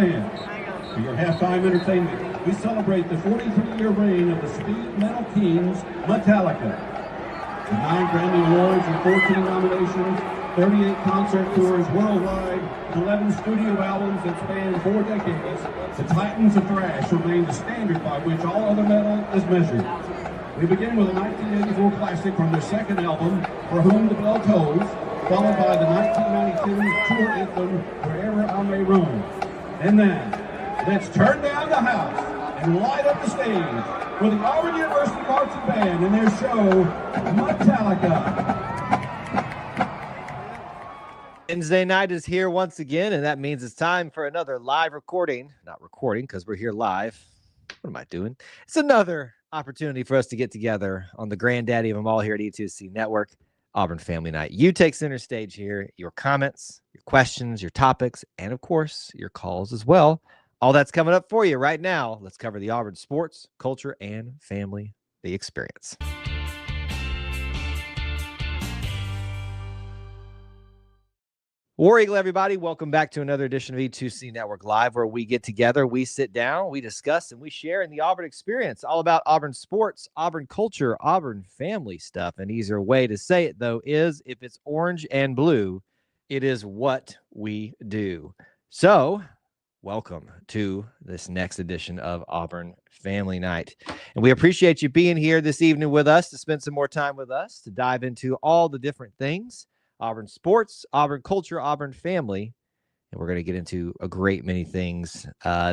fans. For your halftime entertainment, we celebrate the 43-year reign of the speed metal kings, Metallica. With 9 Grammy Awards and 14 nominations, 38 concert tours worldwide, and 11 studio albums that span 4 decades, the Titans of Thrash remain the standard by which all other metal is measured. We begin with a 1984 classic from their second album, For Whom the Bell Tolls, followed by the 1992 tour anthem, Wherever I May Roam. And then, let's turn down the house and light up the stage with the Auburn University Marching Band and their show, Metallica. Wednesday night is here once again, and that means it's time for another live recording. Not recording, because we're here live. What am I doing? It's another opportunity for us to get together on the granddaddy of them all here at E2C Network, Auburn Family Night. You take center stage here. Your comments, your questions, your topics, and of course, your calls as well. All that's coming up for you right now. Let's cover the Auburn sports, culture, and family, the experience. War Eagle, everybody. Welcome back to another edition of E2C Network Live, where we get together, we sit down, we discuss, and we share in the Auburn experience, all about Auburn sports, Auburn culture, Auburn family stuff. An easier way to say it, though, is if it's orange and blue, it is what we do. So, welcome to this next edition of Auburn Family Night. And we appreciate you being here this evening with us to spend some more time with us, to dive into all the different things. Auburn sports, Auburn culture, Auburn family. And we're going to get into a great many things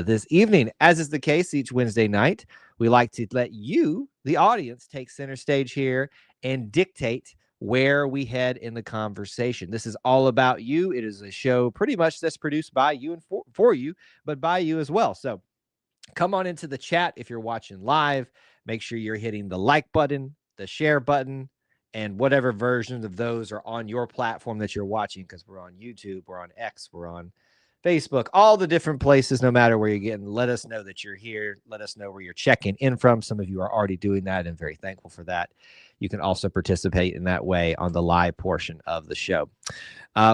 this evening. As is the case each Wednesday night, we like to let you, the audience, take center stage here and dictate where we head in the conversation. This is all about you. It is a show pretty much that's produced by you and for you, but by you as well. So come on into the chat if you're watching live. Make sure you're hitting the like button, the share button, and whatever versions of those are on your platform that you're watching, because we're on YouTube, we're on X, we're on Facebook, all the different places, no matter where you're getting. Let us know that you're here. Let us know where you're checking in from. Some of you are already doing that, and very thankful for that. You can also participate in that way on the live portion of the show.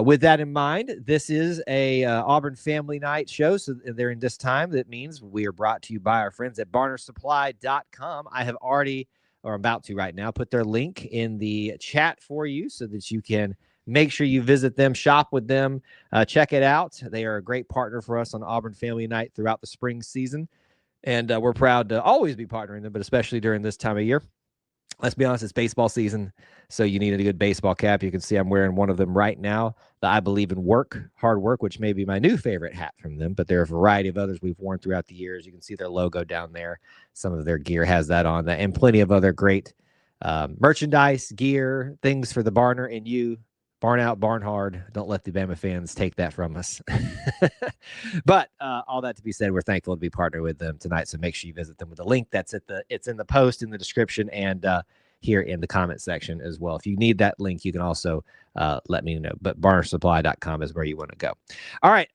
With that in mind, this is a Auburn Family Night show. So during this time, that means we are brought to you by our friends at barnersupply.com. I have already, or about to right now, put their link in the chat for you so that you can make sure you visit them, shop with them, check it out. They are a great partner for us on Auburn Family Night throughout the spring season, and we're proud to always be partnering them, but especially during this time of year. Let's be honest, it's baseball season, so you need a good baseball cap. You can see I'm wearing one of them right now, the I Believe in Work, Hard Work, which may be my new favorite hat from them, but there are a variety of others we've worn throughout the years. You can see their logo down there. Some of their gear has that on, and plenty of other great merchandise, gear, things for the Barner and you. Barn out, barn hard. Don't let the Bama fans take that from us. But all that to be said, we're thankful to be partnered with them tonight. So make sure you visit them with the link that's it's in the post, in the description, and here in the comment section as well. If you need that link, you can also let me know. But barnersupply.com is where you want to go. All right,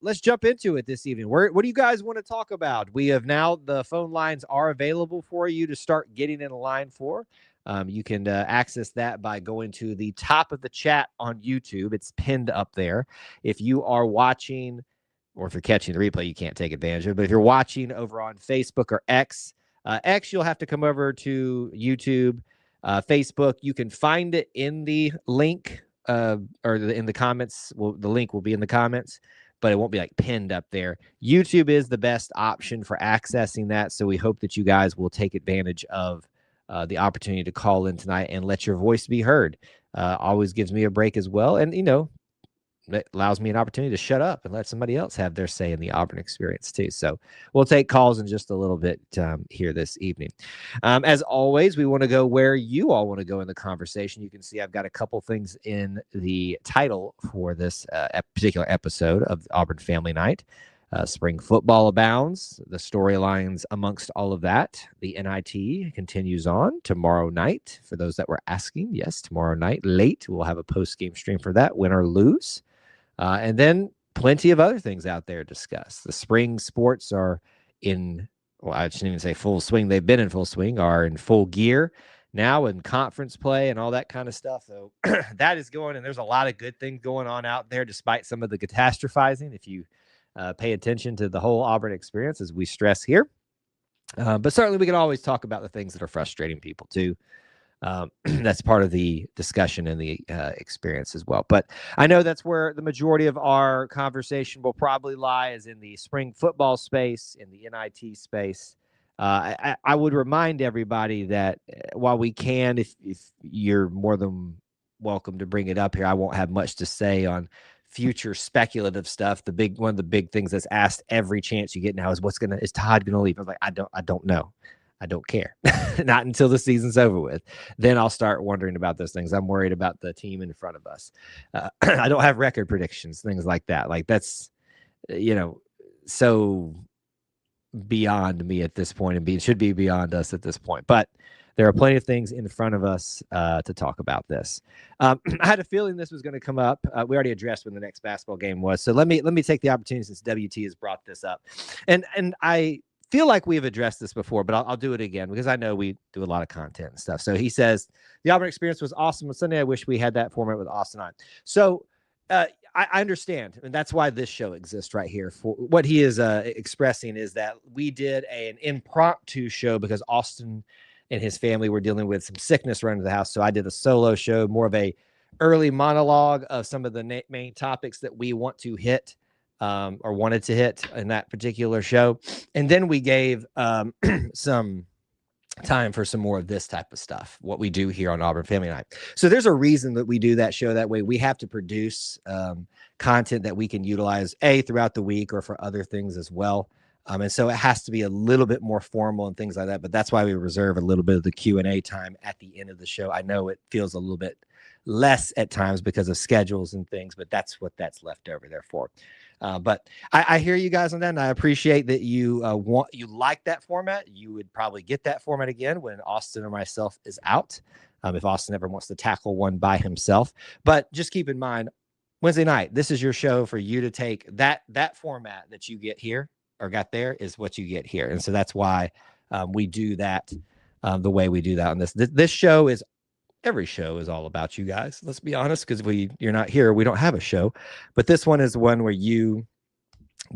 let's jump into it this evening. What do you guys want to talk about? We have now, the phone lines are available for you to start getting in a line for. You can access that by going to the top of the chat on YouTube. It's pinned up there. If you are watching, or if you're catching the replay, you can't take advantage of it. But if you're watching over on Facebook or X, you'll have to come over to YouTube. Facebook, you can find it in the link in the comments. Well, the link will be in the comments, but it won't be like pinned up there. YouTube is the best option for accessing that. So we hope that you guys will take advantage of the opportunity to call in tonight and let your voice be heard. Always gives me a break as well. And, it allows me an opportunity to shut up and let somebody else have their say in the Auburn experience too. So we'll take calls in just a little bit here this evening. As always, we want to go where you all want to go in the conversation. You can see I've got a couple things in the title for this particular episode of Auburn Family Night. Spring football abounds, the storylines amongst all of that. The NIT continues on tomorrow night. For those that were asking, yes, tomorrow night, late, we'll have a post-game stream for that, win or lose. And then plenty of other things out there to discuss. The spring sports are in, well, I shouldn't even say full swing. They've been in full swing, are in full gear now in conference play and all that kind of stuff. So that is going, and there's a lot of good things going on out there despite some of the catastrophizing. If you pay attention to the whole Auburn experience, as we stress here. But certainly we can always talk about the things that are frustrating people too. That's part of the discussion and the experience as well. But I know that's where the majority of our conversation will probably lie, is in the spring football space, in the NIT space. I would remind everybody that while we can, if you're more than welcome to bring it up here, I won't have much to say on future speculative stuff. One of the big things that's asked every chance you get now is is Todd gonna leave? I was like, I don't know. I don't care. Not until the season's over with. Then I'll start wondering about those things. I'm worried about the team in front of us. I don't have record predictions, things like that. Like that's, so beyond me at this point, and should be beyond us at this point. But there are plenty of things in front of us to talk about this. I had a feeling this was going to come up. We already addressed when the next basketball game was. So let me take the opportunity, since WT has brought this up. And I feel like we've addressed this before, but I'll do it again because I know we do a lot of content and stuff. So he says, the Auburn experience was awesome on Sunday. I wish we had that format with Austin on. So I understand, and that's why this show exists right here. For what he is expressing is that we did an impromptu show because Austin and his family were dealing with some sickness running to the house. So I did a solo show, more of a early monologue of some of the main topics that we want to hit or wanted to hit in that particular show. And then we gave some time for some more of this type of stuff, what we do here on Auburn Family Night. So there's a reason that we do that show that way. We have to produce content that we can utilize throughout the week or for other things as well. And so it has to be a little bit more formal and things like that. But that's why we reserve a little bit of the Q&A time at the end of the show. I know it feels a little bit less at times because of schedules and things, but that's what that's left over there for. But I hear you guys on that, and I appreciate that you like that format. You would probably get that format again when Austin or myself is out, if Austin ever wants to tackle one by himself. But just keep in mind, Wednesday night, this is your show for you to take that format that you get here or got there is what you get here. And so that's why we do that the way we do that on this. This show is, every show is all about you guys. Let's be honest, because you're not here, we don't have a show. But this one is one where you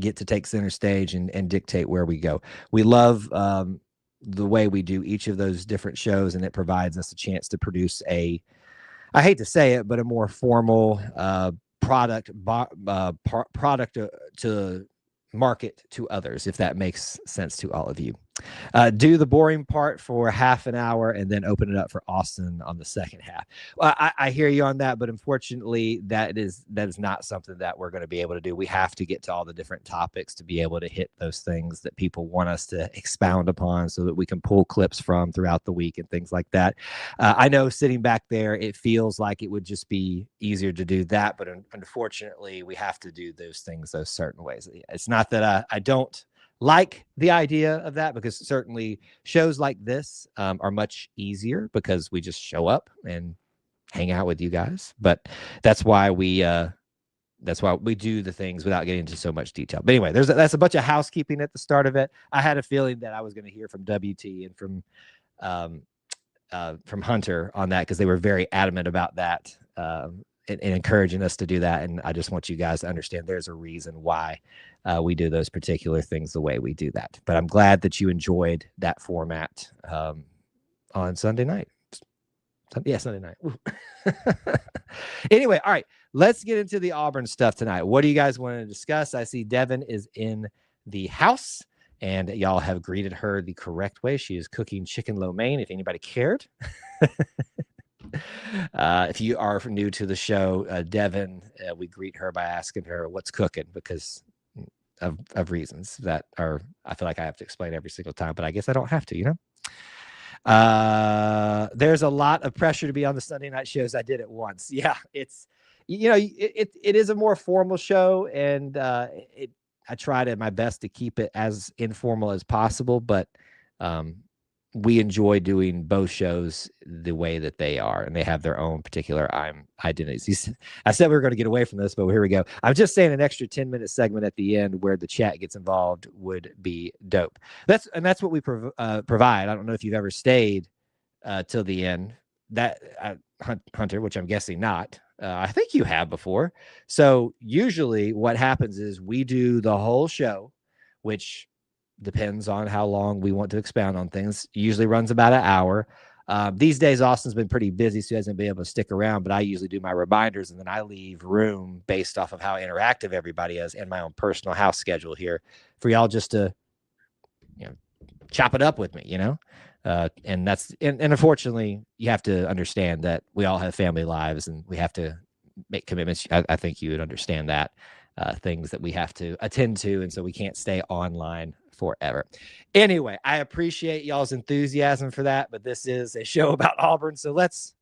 get to take center stage and dictate where we go. We love the way we do each of those different shows, and it provides us a chance to produce I hate to say it, but a more formal product to market to others, if that makes sense to all of you. Do the boring part for half an hour and then open it up for Austin on the second half. I hear you on that, but unfortunately that is not something that we're going to be able to do. We have to get to all the different topics to be able to hit those things that people want us to expound upon so that we can pull clips from throughout the week and things like that. I know sitting back there, it feels like it would just be easier to do that, but unfortunately we have to do those things those certain ways. It's not that I don't like the idea of that, because certainly shows like this are much easier because we just show up and hang out with you guys. But that's why we do the things without getting into so much detail. But anyway, that's a bunch of housekeeping at the start of it. I had a feeling that I was going to hear from WT and from Hunter on that, because they were very adamant about that and encouraging us to do that. And I just want you guys to understand there's a reason why we do those particular things the way we do that. But I'm glad that you enjoyed that format on Sunday night. Sunday night. Anyway, all right, let's get into the Auburn stuff tonight. What do you guys want to discuss? I see Devin is in the house, and y'all have greeted her the correct way. She is cooking chicken lo mein, if anybody cared. If you are new to the show, Devin, we greet her by asking her what's cooking, because of reasons that are, I feel like I have to explain every single time, but I guess I don't have to, There's a lot of pressure to be on the Sunday night shows. I did it once. Yeah, it's, it is a more formal show, and I tried my best to keep it as informal as possible, but we enjoy doing both shows the way that they are, and they have their own particular identities. I said we were going to get away from this, but here we go. I'm just saying an extra 10-minute segment at the end where the chat gets involved would be dope. That's what we provide. I don't know if you've ever stayed till the end Hunter, which I'm guessing not. I think you have before. So usually what happens is we do the whole show, which depends on how long we want to expound on things. Usually runs about an hour. These days, Austin's been pretty busy, so he hasn't been able to stick around, but I usually do my reminders, and then I leave room based off of how interactive everybody is and my own personal house schedule here for y'all just to, chop it up with me, and that's, and unfortunately, you have to understand that we all have family lives and we have to make commitments. I think you would understand that, things that we have to attend to, and so we can't stay online forever. Anyway, I appreciate y'all's enthusiasm for that, but this is a show about Auburn, so let's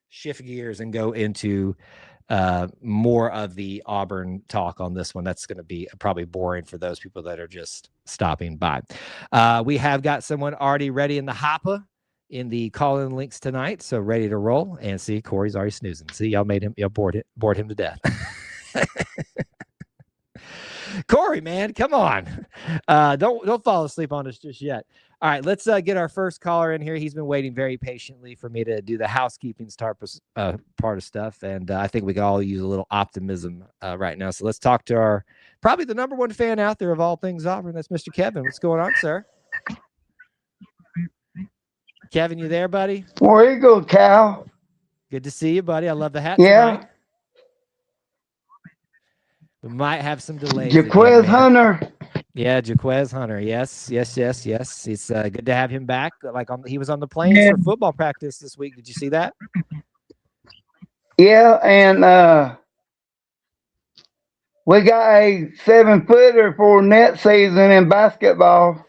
shift gears and go into more of the Auburn talk on this one. That's going to be probably boring for those people that are just stopping by. We have got someone already ready in the hopper in the call-in links tonight, so ready to roll. And see, Corey's already snoozing. See, y'all bored him to death. Corey, man, come on. Don't fall asleep on us just yet. All right, let's get our first caller in here. He's been waiting very patiently for me to do the housekeeping part of stuff, and I think we can all use a little optimism right now. So let's talk to probably the number one fan out there of all things Auburn. That's Mr. Kevin. What's going on, sir? Kevin, you there, buddy? Where you go, Cal? Good to see you, buddy. I love the hat tonight. We might have some delays. Jaquez Hunter. Yeah, Jaquez Hunter. Yes. It's good to have him back. He was on the plains for football practice this week. Did you see that? Yeah, and we got a 7-footer for net season in basketball.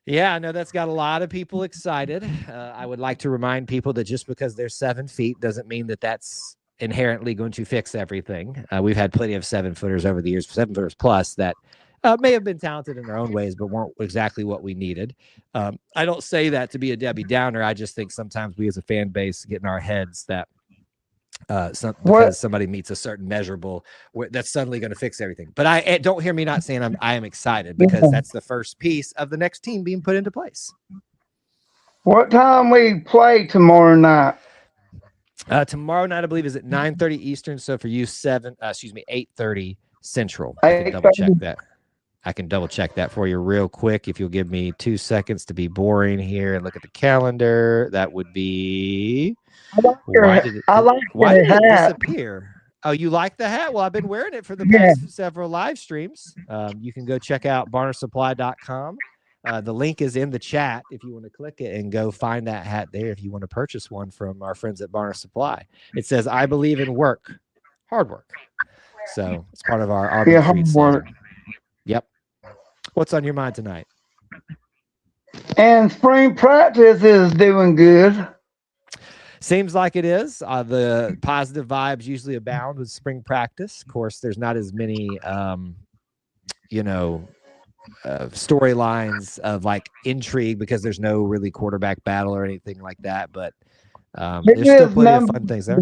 Yeah, I know that's got a lot of people excited. I would like to remind people that just because they're 7 feet doesn't mean that that's inherently going to fix everything. We've had plenty of 7-footers over the years, 7-footers plus, that may have been talented in their own ways, but weren't exactly what we needed. I don't say that to be a Debbie Downer. I just think sometimes we as a fan base get in our heads that because somebody meets a certain measurable, that's suddenly going to fix everything. But I don't hear me not saying I am excited, because that's the first piece of the next team being put into place. What time we play tomorrow night? Tomorrow night, I believe, is at 9:30 Eastern. So for you, 8:30 Central. I can double check that for you real quick. If you'll give me 2 seconds to be boring here and look at the calendar, that would be. Why did it disappear? Oh, you like the hat? Well, I've been wearing it for the past several live streams. You can go check out barnersupply.com. The link is in the chat if you want to click it and go find that hat there if you want to purchase one from our friends at Barner Supply. It says, "I believe in work, hard work." So it's part of our Auburn Creed slogan. Yep. What's on your mind tonight? And spring practice is doing good. Seems like it is. The positive vibes usually abound with spring practice. Of course, there's not as many, storylines of intrigue because there's no really quarterback battle or anything like that. But there's still plenty of fun things there.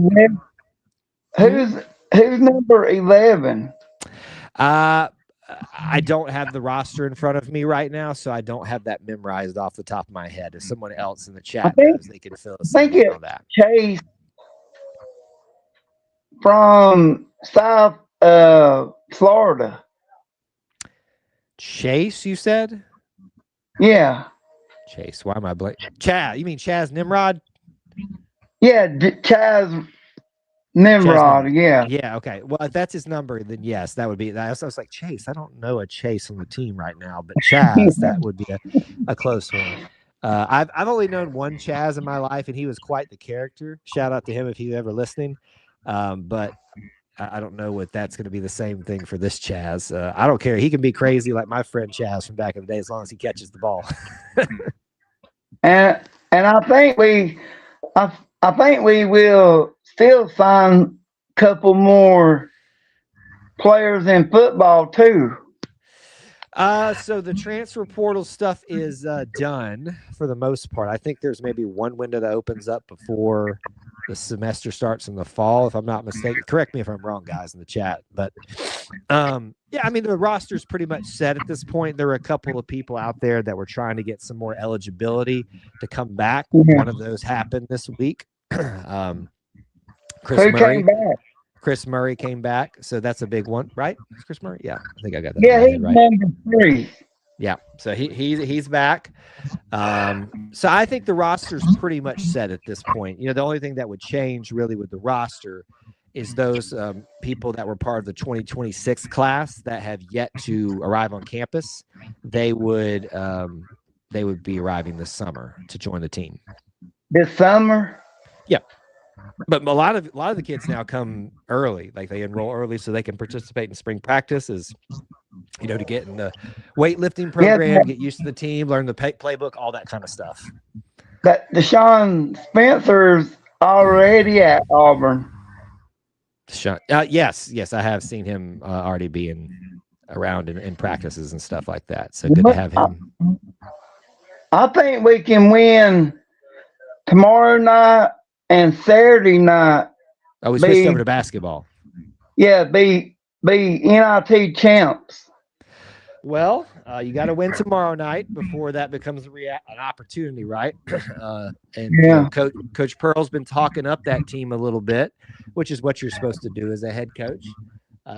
Who's number 11? I don't have the roster in front of me right now, so I don't have that memorized off the top of my head. If someone else in the chat knows, they can fill us in on that. Chase from South Florida. Chase, you said? Yeah. Chase. Why am I blank? Chaz. You mean Chaz Nimrod? Yeah, Chaz Nimrod. Yeah. Yeah. Okay. Well, if that's his number, then yes, that would be. I was like, Chase. I don't know a Chase on the team right now, but Chaz, that would be a close one. I've only known one Chaz in my life, and he was quite the character. Shout out to him if he's ever listening. But I don't know what that's going to be the same thing for this Chaz. I don't care. He can be crazy like my friend Chaz from back in the day, as long as he catches the ball. and I think we will still sign a couple more players in football too. So the transfer portal stuff is done for the most part. I think there's maybe one window that opens up before the semester starts in the fall, if I'm not mistaken. Correct me if I'm wrong, guys, in the chat. But yeah, I mean, the roster's pretty much set at this point. There were a couple of people out there that were trying to get some more eligibility to come back. One of those happened this week. Chris Who Murray. came back? Chris Murray came back, so that's a big one, right? It's Chris Murray, yeah, I think I got that. Yeah, in my he's head, right. number 3. Yeah, so he's back. So I think the roster's pretty much set at this point. The only thing that would change really with the roster is those people that were part of the 2026 class that have yet to arrive on campus. They would be arriving this summer to join the team. This summer? Yeah. But a lot of the kids now come early, like they enroll early so they can participate in spring practices, to get in the weightlifting program, get used to the team, learn the playbook, all that kind of stuff. That Deshaun Spencer's already at Auburn. Yes, I have seen him already being around in practices and stuff like that. So good to have him. I think we can win tomorrow night and Saturday night. Oh, we switched over to basketball. Yeah, be NIT champs. Well, you got to win tomorrow night before that becomes an opportunity, right? Coach Pearl's been talking up that team a little bit, which is what you're supposed to do as a head coach.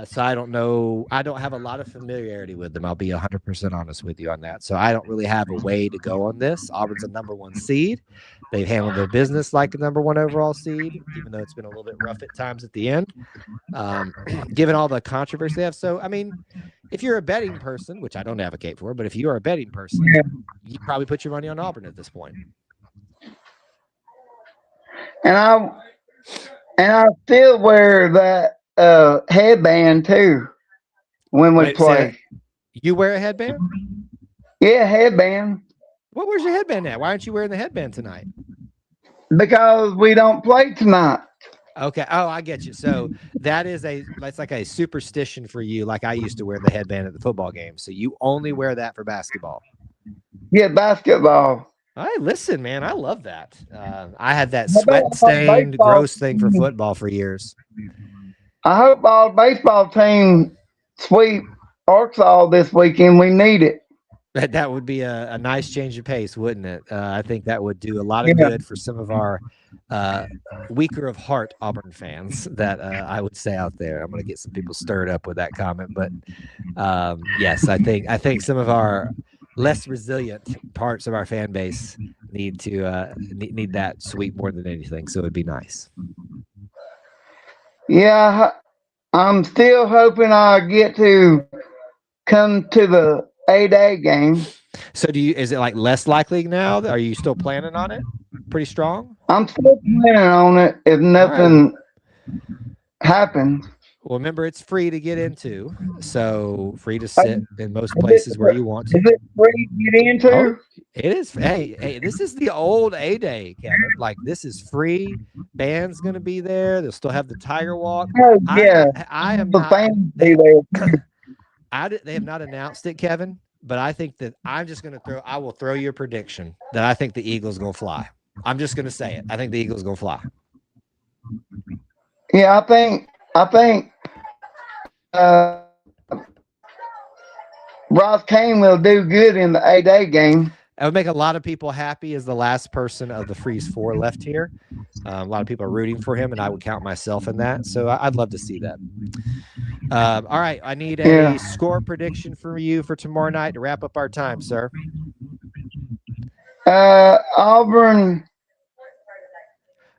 So I don't know. I don't have a lot of familiarity with them. I'll be 100% honest with you on that. So I don't really have a way to go on this. Auburn's a number 1 seed. They've handled their business like a number 1 overall seed, even though it's been a little bit rough at times at the end, given all the controversy they have. So, I mean, if you're a betting person, which I don't advocate for, but if you are a betting person, you probably put your money on Auburn at this point. And I still wear that headband too when we play. You wear a headband? Yeah, headband. Well, where's your headband at? Why aren't you wearing the headband tonight? Because we don't play tonight. Okay. Oh, I get you. So that's like a superstition for you. Like I used to wear the headband at the football game. So you only wear that for basketball. Yeah, basketball. All right, listen, man, I love that. I had that sweat-stained, gross thing for football for years. I hope our baseball team sweep Arkansas this weekend. We need it. That would be a nice change of pace, wouldn't it? I think that would do a lot of good for some of our weaker of heart Auburn fans that I would say out there. I'm going to get some people stirred up with that comment, but yes, I think some of our less resilient parts of our fan base need that sweep more than anything. So it'd be nice. Yeah, I'm still hoping I get to come to the 8A game. So is it like less likely now? Are you still planning on it? Pretty strong? I'm still planning on it if nothing happens. Well, remember, it's free to get into, so free to sit in most places where you want to. Is it free to get into? Oh, it is. Hey, this is the old A-Day, Kevin. Like, this is free. Band's going to be there. They'll still have the Tiger Walk. Oh, yeah. I am the not. fans be there. They have not announced it, Kevin, but I think that I will throw you a prediction that I think the Eagles going to fly. I'm just going to say it. I think the Eagles going to fly. Yeah, I think Ross Kane will do good in the 8A game. That would make a lot of people happy as the last person of the Freeze 4 left here. A lot of people are rooting for him, and I would count myself in that. So I'd love to see that. All right, I need a score prediction for you for tomorrow night to wrap up our time, sir. Auburn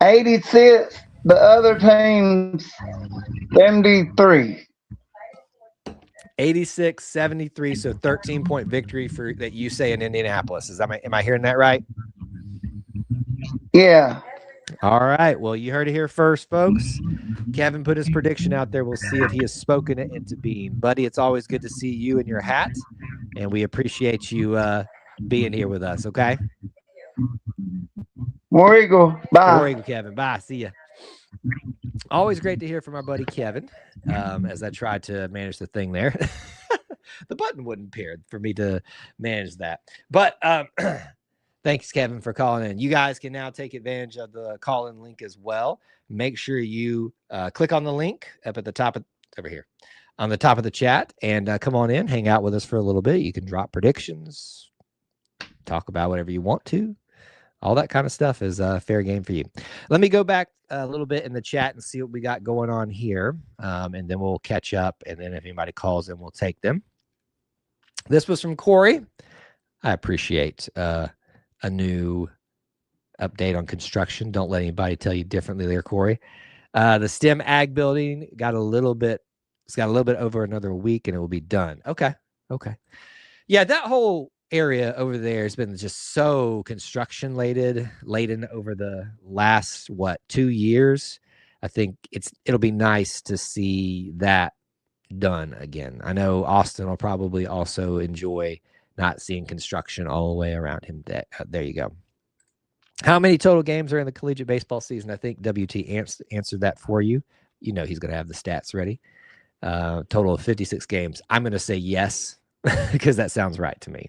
86, the other team's 73. 86-73, so 13-point victory for that you say in Indianapolis. Am I hearing that right? Yeah. All right. Well, you heard it here first, folks. Kevin put his prediction out there. We'll see if he has spoken it into being. Buddy, it's always good to see you in your hat, and we appreciate you being here with us, okay? War Eagle. Bye. War Eagle, Kevin. Bye. See ya. Always great to hear from our buddy Kevin. As I tried to manage the thing there, the button wouldn't appear for me to manage that. But thanks, Kevin, for calling in. You guys can now take advantage of the call-in link as well. Make sure you click on the link up at the top over here on the top of the chat and come on in, hang out with us for a little bit. You can drop predictions, talk about whatever you want to. All that kind of stuff is fair game for you. Let me go back a little bit in the chat and see what we got going on here, and then we'll catch up. And then if anybody calls in, we'll take them. This was from Corey. I appreciate a new update on construction. Don't let anybody tell you differently there, Corey. The STEM Ag building it's got a little bit over another week and it will be done. Okay. Yeah, that whole area over there has been just so construction laden over the last 2 years. I think it'll be nice to see that done again. I know Austin will probably also enjoy not seeing construction all the way around him. There you go. How many total games are in the collegiate baseball season? I think WT answered that for you. You know he's going to have the stats ready. Total of 56 games. I'm going to say yes because that sounds right to me.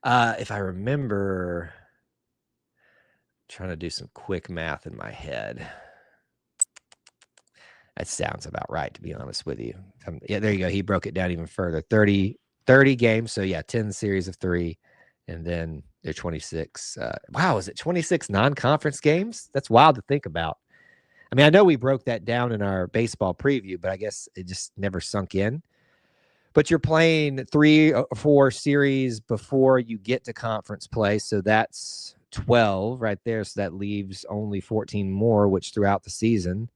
If I remember, trying to do some quick math in my head. That sounds about right, to be honest with you. Yeah, there you go. He broke it down even further. 30 games. So, yeah, 10 series of 3. And then they're 26. Wow, is it 26 non-conference games? That's wild to think about. I mean, I know we broke that down in our baseball preview, but I guess it just never sunk in. But you're playing 3 or 4 series before you get to conference play. So that's 12 right there. So that leaves only 14 more, which throughout the season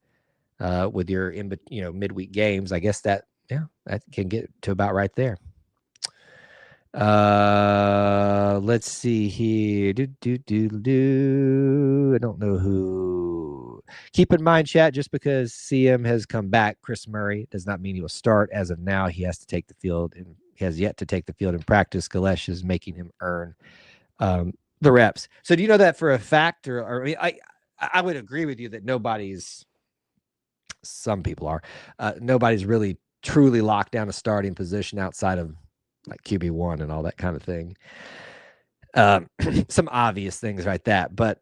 with your midweek games, I guess that can get to about right there. Let's see here. I don't know who. Keep in mind, chat, just because CM has come back, Chris Murray, does not mean he will start. As of now, he has to take the field, and he has yet to take the field in practice. Galesh is making him earn the reps. So do you know that for a fact? Or I mean, I would agree with you that some people are, nobody's really truly locked down a starting position outside of like QB1 and all that kind of thing. Some obvious things like that. But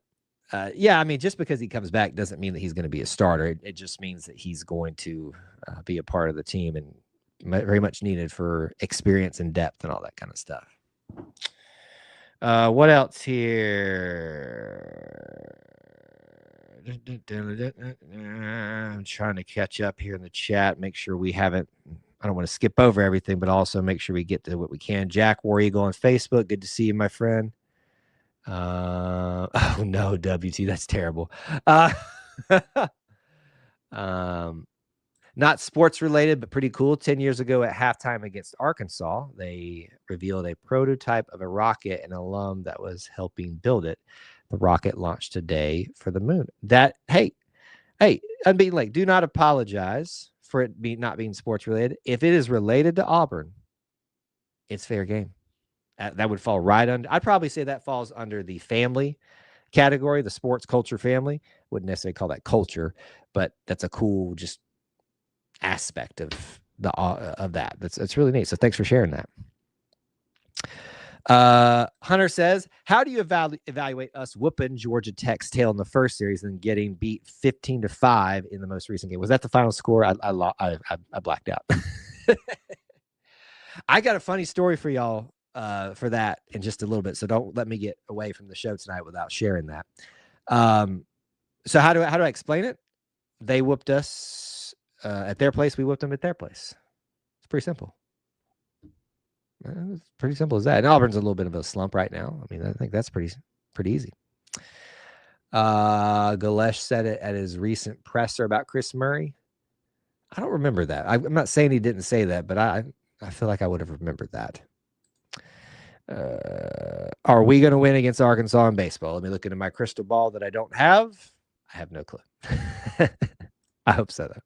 yeah, I mean, just because he comes back doesn't mean that he's going to be a starter. It just means that he's going to be a part of the team and very much needed for experience and depth and all that kind of stuff. What else here? I'm trying to catch up here in the chat, make sure we haven't. I don't want to skip over everything, but also make sure we get to what we can. Jack War Eagle on Facebook. Good to see you, my friend. Oh no, WT, that's terrible. Not sports related, but pretty cool. 10 years ago at halftime against Arkansas, they revealed a prototype of a rocket and an alum that was helping build it. The rocket launched today for the moon. Hey, Unbeaten Lake, do not apologize for it not being sports related. If it is related to Auburn, it's fair game. That would fall right under. I'd probably say that falls under the family category, the sports culture family. Wouldn't necessarily call that culture, but that's a cool just aspect of that. That's really neat. So thanks for sharing that. Hunter says, how do you evaluate us whooping Georgia Tech's tail in the first series and getting beat 15-5 in the most recent game? Was that the final score? I blacked out. I got a funny story for y'all for that in just a little bit. So don't let me get away from the show tonight without sharing that. So how do I explain it? They whooped us at their place. We whooped them at their place. It's pretty simple. It's pretty simple as that. And Auburn's a little bit of a slump right now. I mean, I think that's pretty easy. Galesh said it at his recent presser about Chris Murray. I don't remember that. I'm not saying he didn't say that, but I feel like I would have remembered that. Are we going to win against Arkansas in baseball? Let me look into my crystal ball that I don't have. I have no clue. I hope so, though.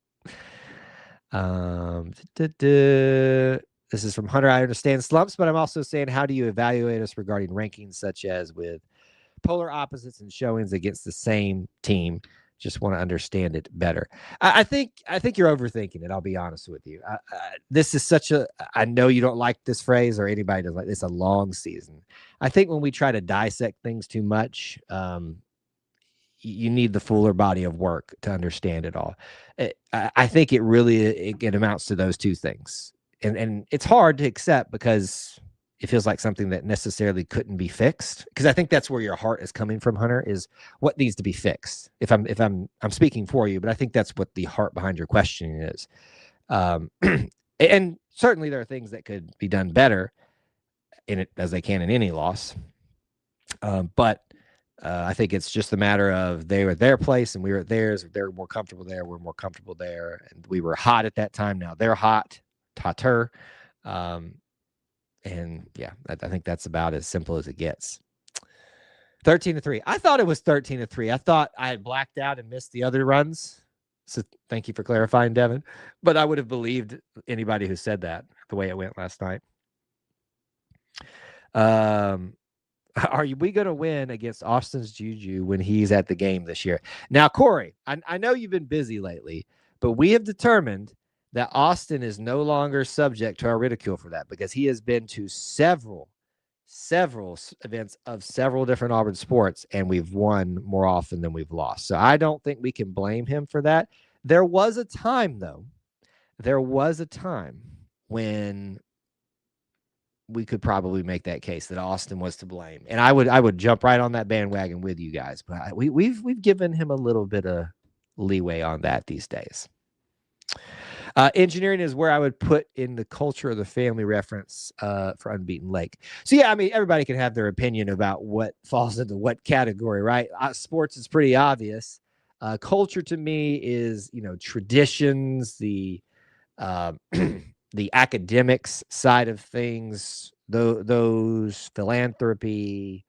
This is from Hunter. I understand slumps, but I'm also saying, how do you evaluate us regarding rankings such as with polar opposites and showings against the same team? Just want to understand it better. I think you're overthinking it. I'll be honest with you. This is I know you don't like this phrase, or anybody doesn't like this, a long season. I think when we try to dissect things too much, you need the fuller body of work to understand it all. I think it amounts to those two things. And it's hard to accept because it feels like something that necessarily couldn't be fixed. Because I think that's where your heart is coming from, Hunter, is what needs to be fixed. If I'm speaking for you, but I think that's what the heart behind your question is. And certainly there are things that could be done better in it, as they can in any loss. But I think it's just a matter of they were at their place and we were at theirs. They're more comfortable there. We're more comfortable there. And we were hot at that time. Now they're hotter. And yeah, I think that's about as simple as it gets. 13-3. I thought it was 13-3. I thought I had blacked out and missed the other runs. So thank you for clarifying, Devin. But I would have believed anybody who said that the way it went last night. Are we going to win against Austin's Juju when he's at the game this year? Now, Corey, I know you've been busy lately, but we have determined that Austin is no longer subject to our ridicule for that because he has been to several events of several different Auburn sports, and we've won more often than we've lost. So I don't think we can blame him for that. There was a time, though. There was a time when we could probably make that case that Austin was to blame, and I would jump right on that bandwagon with you guys. But we've given him a little bit of leeway on that these days. Engineering is where I would put in the culture of the family reference for Unbeaten Lake. So, yeah, I mean, everybody can have their opinion about what falls into what category, right? Sports is pretty obvious. Culture to me is, traditions, the academics side of things, those philanthropy,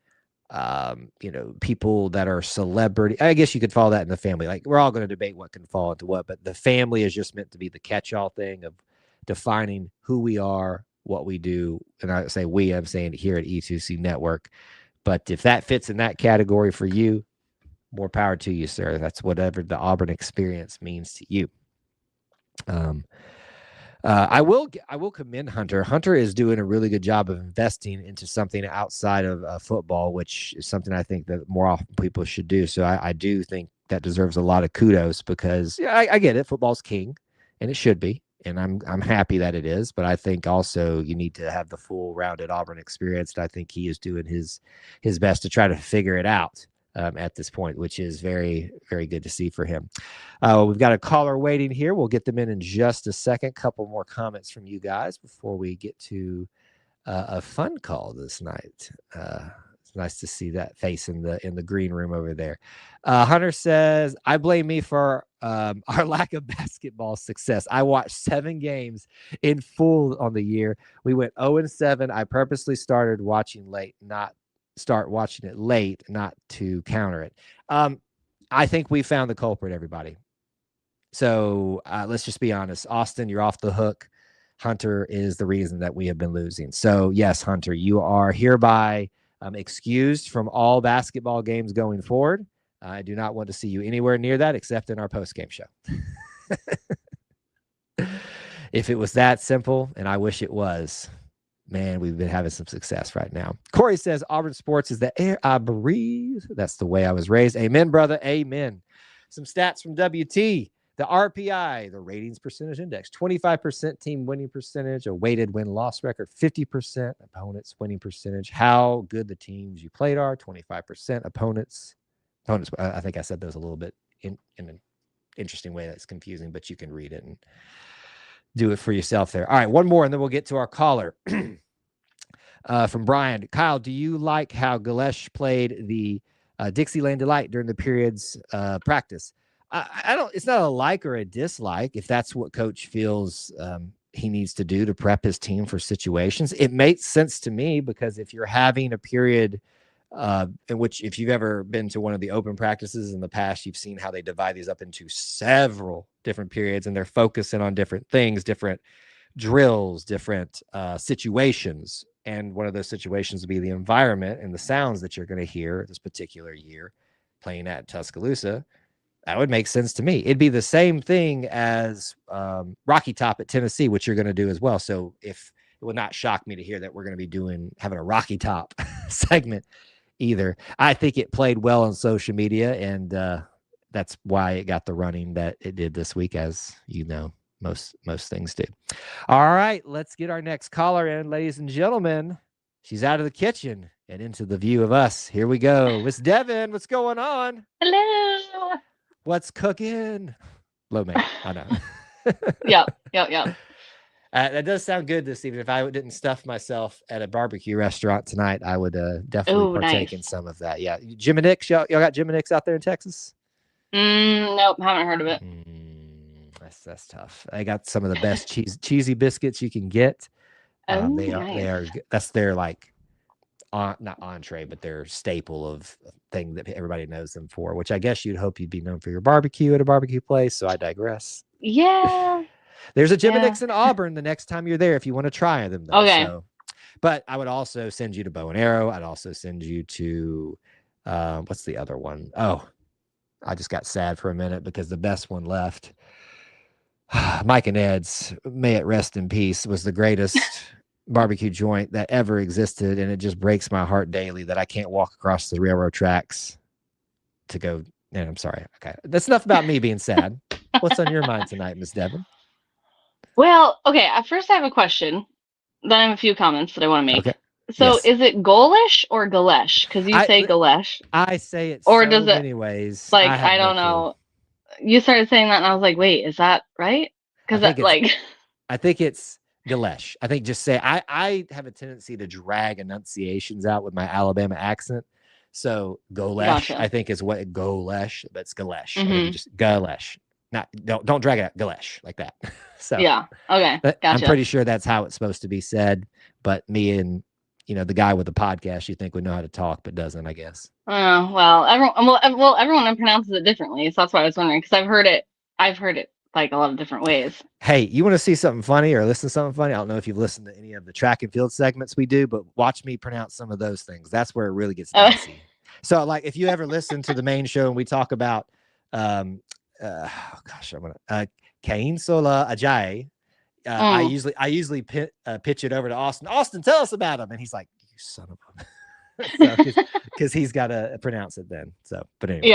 people that are celebrity. I guess you could follow that in the family. Like, we're all going to debate what can fall into what, but the family is just meant to be the catch-all thing of defining who we are, what we do. And I say we, I'm saying here at E2C Network. But if that fits in that category for you, more power to you, sir. That's whatever the Auburn experience means to you. I will commend Hunter. Hunter is doing a really good job of investing into something outside of football, which is something I think that more often people should do. So I do think that deserves a lot of kudos because I get it. Football's king, and it should be, and I'm happy that it is. But I think also you need to have the full rounded Auburn experience. And I think he is doing his best to try to figure it out at this point, which is very, very good to see for him. We've got a caller waiting here. We'll get them in just a second. Couple more comments from you guys before we get to a fun call this night. It's nice to see that face in the green room over there. Hunter says, I blame me for our lack of basketball success. I watched 7 games in full on the year. We went 0-7. I purposely started watching late, not to counter it. I think we found the culprit, everybody. So let's just be honest. Austin, you're off the hook. Hunter is the reason that we have been losing. So yes, Hunter, you are hereby excused from all basketball games going forward. I do not want to see you anywhere near that except in our post-game show. If it was that simple, and I wish it was, man, we've been having some success right now. Corey says, Auburn sports is the air I breathe. That's the way I was raised. Amen, brother. Amen. Some stats from WT. The RPI, the ratings percentage index, 25% team winning percentage, a weighted win-loss record, 50% opponents winning percentage. How good the teams you played are, 25% opponents. I think I said those a little bit in an interesting way that's confusing, but you can read it and do it for yourself there. All right, one more, and then we'll get to our caller. From Brian. Kyle, do you like how Galesh played the Dixieland Delight during the period's practice? I don't. It's not a like or a dislike. If that's what coach feels he needs to do to prep his team for situations, it makes sense to me because if you're having a period in which, if you've ever been to one of the open practices in the past, you've seen how they divide these up into several different periods, and they're focusing on different things, different drills, different situations. And one of those situations would be the environment and the sounds that you're going to hear this particular year playing at Tuscaloosa. That would make sense to me. It'd be the same thing as Rocky Top at Tennessee, which you're going to do as well. So if it would not shock me to hear that we're going to be having a Rocky Top segment either. I think it played well on social media, and that's why it got the running that it did this week, as you know, most things do. All right, let's get our next caller in, ladies and gentlemen. She's out of the kitchen and into the view of us. Here we go. Miss Devin, what's going on? Hello. What's cooking? Low man, I know. Yep. That does sound good this evening. If I didn't stuff myself at a barbecue restaurant tonight, I would definitely partake in some of that. Yeah. Jim and Nick's, y'all got Jim and Nick's out there in Texas? Nope, haven't heard of it. That's tough. I got some of the best cheesy biscuits you can get. Nice. That's their like not entree, but their staple of thing that everybody knows them for, which I guess you'd hope you'd be known for your barbecue at a barbecue place. So I digress. Yeah. There's a Jim and Nick's in Auburn the next time you're there if you want to try them. Though. Okay. But I would also send you to Bow and Arrow. I'd also send you to what's the other one? Oh, I just got sad for a minute because the best one left, Mike and Ed's, may it rest in peace, was the greatest barbecue joint that ever existed, and it just breaks my heart daily that I can't walk across the railroad tracks to go. And I'm sorry. Okay, that's enough about me being sad. What's on your mind tonight, Miss Devin? Well, okay. At first, I have a question. Then I have a few comments that I want to make. Okay. So, Yes. is it Gaulish or Galesh? Because you say Galesh. I say it Or so does it, many ways. Like, I don't know. You started saying that, and I was like, wait, is that right? Because I think it's Galesh. I think just say I have a tendency to drag enunciations out with my Alabama accent. So Golesh, Gotcha. I think is what Golesh, but it's Galesh. I Mhm. think just Galesh. Don't drag it out, Galesh, like that. So yeah. Okay. but Gotcha. I'm pretty sure that's how it's supposed to be said. But me and the guy with the podcast, you think would know how to talk, but doesn't, I guess. Well, everyone pronounces it differently, so that's why I was wondering. Because I've heard it like a lot of different ways. Hey, you want to see something funny or listen to something funny? I don't know if you've listened to any of the track and field segments we do, but watch me pronounce some of those things. That's where it really gets dicey. So, like, if you ever listen to the main show and we talk about, I'm gonna Cain Sola Ajayi. I usually pitch it over to Austin. Austin, tell us about him, and he's like, "You son of a," because he's got to pronounce it then. So, but anyway.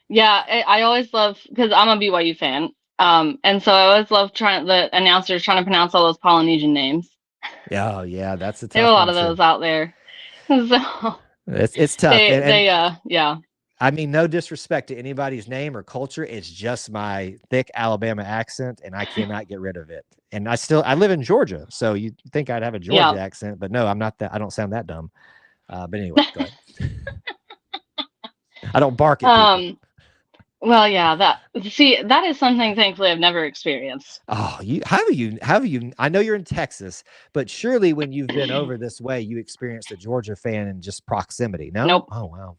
Yeah. I always love, because I'm a BYU fan, and so I always love the announcers trying to pronounce all those Polynesian names. Oh yeah, that's a tough. There are a lot of those out there. So it's tough. Yeah. I mean, no disrespect to anybody's name or culture. It's just my thick Alabama accent, and I cannot get rid of it. And I live in Georgia, so you think I'd have a Georgia accent, but no, I'm not that. I don't sound that dumb. But anyway, go ahead. I don't bark at people. Well, yeah, that is something thankfully I've never experienced. Oh, have you? I know you're in Texas, but surely when you've been over this way, you experienced a Georgia fan in just proximity. No? Nope. Oh wow.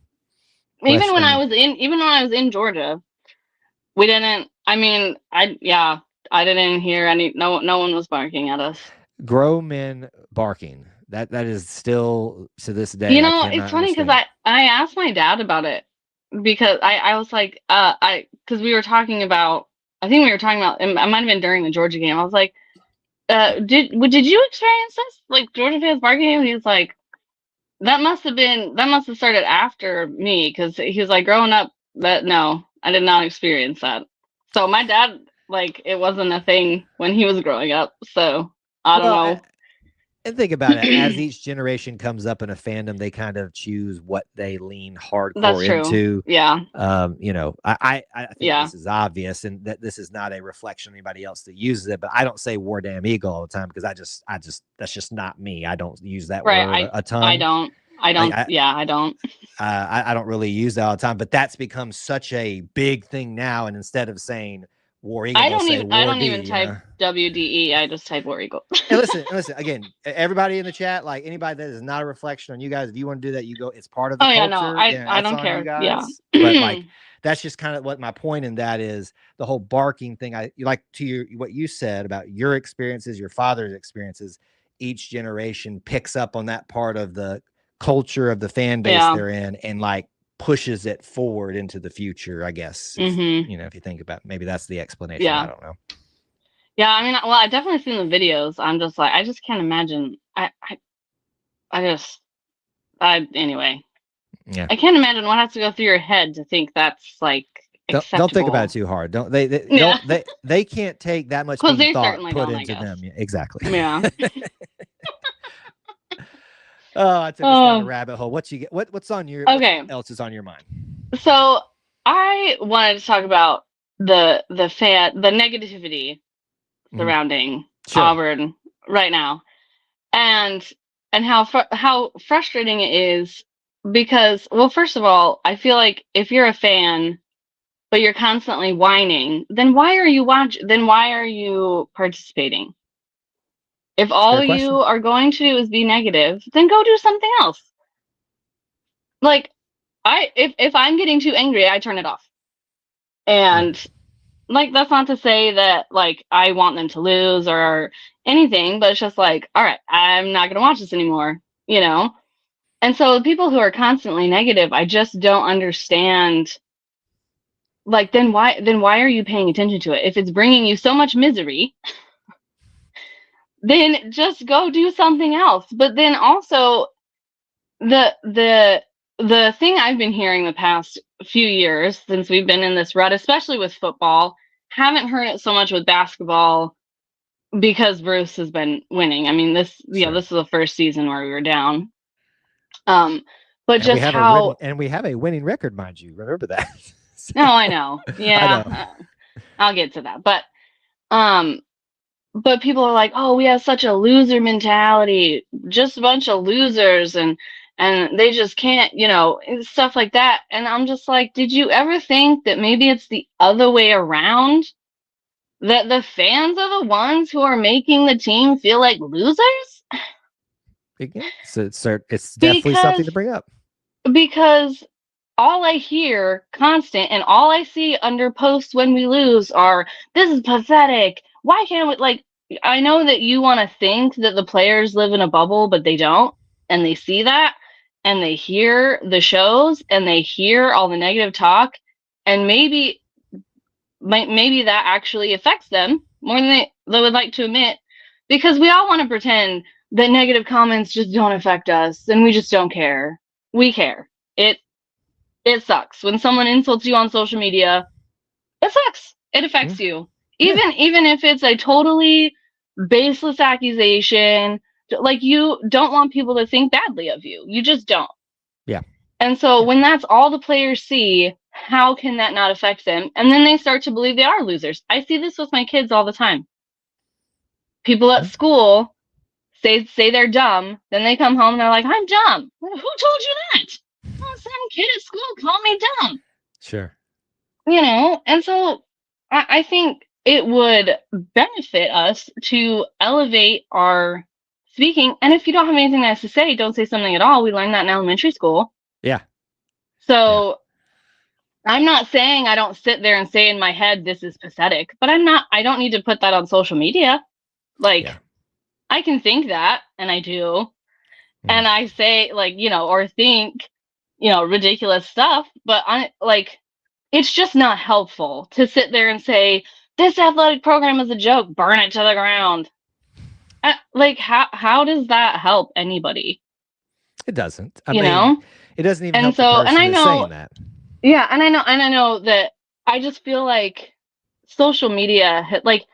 Even when I was in Georgia, we didn't. I mean, I didn't hear any. No one was barking at us. Grown men barking. That is still to this day. It's funny because I asked my dad about it because I was like because we were talking about. I think we were talking about. It might have been during the Georgia game. I was like, did you experience this? Like Georgia fans barking? And he was like, that must have started after me, because he was like, growing up, no, I did not experience that. So my dad, like, it wasn't a thing when he was growing up. So I don't know. And think about it, as each generation comes up in a fandom, they kind of choose what they lean hardcore into. Yeah. I think this is obvious, and that this is not a reflection of anybody else that uses it. But I don't say "war damn eagle" all the time because I just that's just not me. I don't use that word a ton. I don't. I don't. I don't really use that all the time. But that's become such a big thing now. And instead of saying War Eagle, I don't even type WDE. I just type War Eagle. And listen. Again, everybody in the chat, like anybody that is not a reflection on you guys, if you want to do that, you go. It's part of the culture. No, I don't care. Yeah, but like that's just kind of what my point in that is. The whole barking thing. What you said about your experiences, your father's experiences. Each generation picks up on that part of the culture of the fan base they're in, and like pushes it forward into the future, I guess. If you think about it, maybe that's the explanation. I don't know. Yeah, I mean, well, I've definitely seen the videos. I'm just like, I just can't imagine. Anyway. Yeah. I can't imagine what has to go through your head to think that's like acceptable. Don't think about it too hard. They can't take that much thought put into them. Yeah, exactly. Yeah. Oh, I took us down a rabbit hole. What you get? What's on your? Okay. What else is on your mind? So I wanted to talk about the negativity surrounding Auburn right now, and how frustrating it is because, well, first of all, I feel like if you're a fan but you're constantly whining, then why are you then why are you participating? If all you are going to do is be negative, then go do something else. Like, if I'm getting too angry, I turn it off. And like, that's not to say that like I want them to lose or anything, but it's just like, all right, I'm not gonna watch this anymore, you know? And so the people who are constantly negative, I just don't understand. Like, then why are you paying attention to it? If it's bringing you so much misery, then just go do something else. But then also the thing I've been hearing the past few years since we've been in this rut, especially with football, haven't heard it so much with basketball because Bruce has been winning. I mean, this is the first season where we were down. But and just how we have a winning record, mind you. Remember that. No, I know. Yeah, I know. I'll get to that. But people are like, oh, we have such a loser mentality, just a bunch of losers, and they just can't, stuff like that. And I'm just like, did you ever think that maybe it's the other way around? That the fans are the ones who are making the team feel like losers? It's definitely something to bring up. Because all I hear constant and all I see under posts when we lose are, this is pathetic. Why can't we, like, I know that you want to think that the players live in a bubble, but they don't. And they see that and they hear the shows and they hear all the negative talk. And maybe that actually affects them more than they would like to admit, because we all want to pretend that negative comments just don't affect us and we just don't care. We care. It sucks when someone insults you on social media. It sucks. It affects you. Even if it's a totally baseless accusation, like, you don't want people to think badly of you. You just don't. Yeah. And so when that's all the players see, how can that not affect them? And then they start to believe they are losers. I see this with my kids all the time. People at school say they're dumb, then they come home and they're like, I'm dumb. Who told you that? Well, some kid at school called me dumb. Sure. And so I think it would benefit us to elevate our speaking. And if you don't have anything nice to say, don't say something at all. We learned that in elementary school. Yeah. So I'm not saying I don't sit there and say in my head, this is pathetic, but I don't need to put that on social media. Like, I can think that, and I do. And I say, like, or think, ridiculous stuff, but it's just not helpful to sit there and say, this athletic program is a joke, burn it to the ground. Like, how does that help anybody? It doesn't. I mean, it doesn't even help the person saying that. Yeah, and I know that I just feel like social media, like,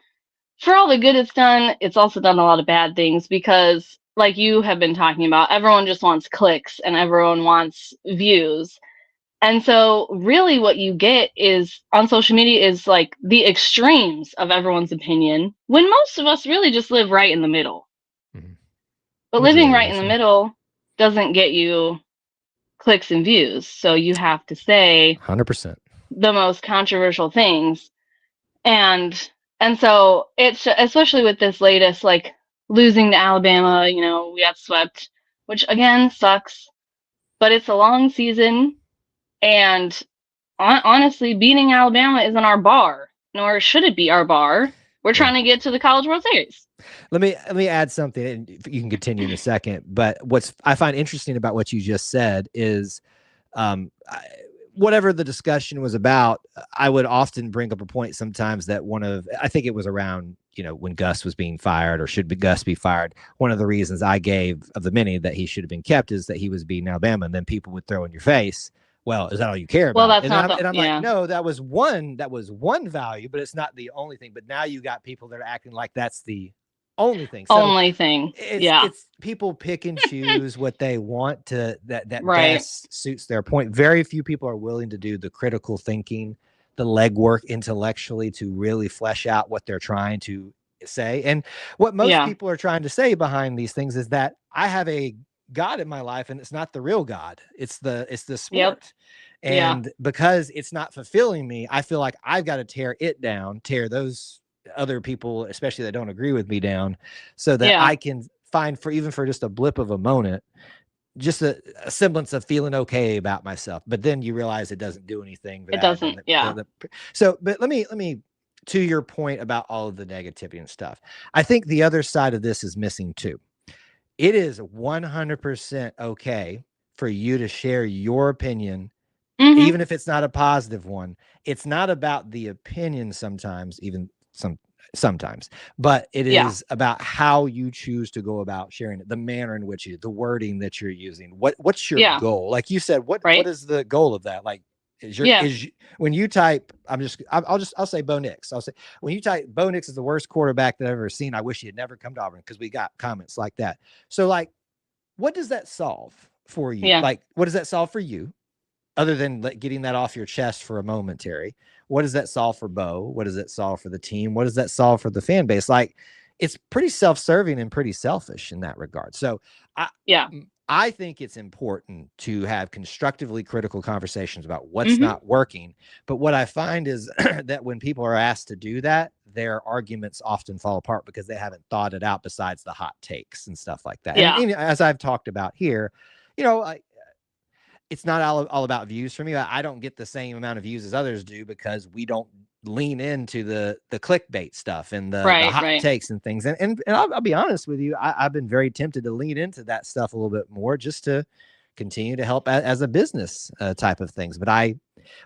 for all the good it's done, it's also done a lot of bad things because, like you have been talking about, everyone just wants clicks and everyone wants views. And so really what you get is on social media is like the extremes of everyone's opinion, when most of us really just live right in the middle. But living right in the middle doesn't get you clicks and views. So you have to say 100% the most controversial things. And so it's, especially with this latest, like, losing to Alabama, we got swept, which again sucks, but it's a long season. And honestly, beating Alabama isn't our bar, nor should it be our bar. We're trying to get to the College World Series. Let me add something, and you can continue in a second. But what I find interesting about what you just said is, whatever the discussion was about, I would often bring up a point sometimes that I think it was around, when Gus was being fired, or should Gus be fired. One of the reasons I gave, of the many, that he should have been kept is that he was beating Alabama. And then people would throw in your face, well, is that all you care about? Well, that's I'm like, no, that was one value, but it's not the only thing. But now you got people that are acting like that's the only thing. So Only thing. Yeah. it's people pick and choose what they want to that Right. best suits their point. Very few people are willing to do the critical thinking, the legwork intellectually to really flesh out what they're trying to say. And what most people are trying to say behind these things is that I have a God in my life, and it's not the real God. It's the sport. Yep. And because it's not fulfilling me, I feel like I've got to tear it down, tear those other people, especially that don't agree with me, down, so that I can find, for even for just a blip of a moment, just a semblance of feeling okay about myself. But then you realize it doesn't do anything. It doesn't. So, but let me, to your point about all of the negativity and stuff, I think the other side of this is missing too. It is 100% okay for you to share your opinion, even if it's not a positive one. It's not about the opinion sometimes, even sometimes, but it is about how you choose to go about sharing it, the manner in which the wording that you're using. What's your goal? Like you said, what is the goal of that? Like, when you type, I'll say Bo Nix. I'll say, when you type Bo Nix is the worst quarterback that I've ever seen, I wish he had never come to Auburn, because we got comments like that. So like, what does that solve for you? Like, what does that solve for you, other than getting that off your chest for a momentary? What does that solve for Bo? What does that solve for the team? What does that solve for the fan base? Like, it's pretty self-serving and pretty selfish in that regard. So I think it's important to have constructively critical conversations about what's not working. But what I find is that when people are asked to do that, their arguments often fall apart because they haven't thought it out, besides the hot takes and stuff like that. And as I've talked about here, it's not all about views for me. I don't get the same amount of views as others do, because we don't lean into the clickbait stuff and the hot takes and things. And I'll be honest with you, I've been very tempted to lean into that stuff a little bit more, just to continue to help as a business type of things. But I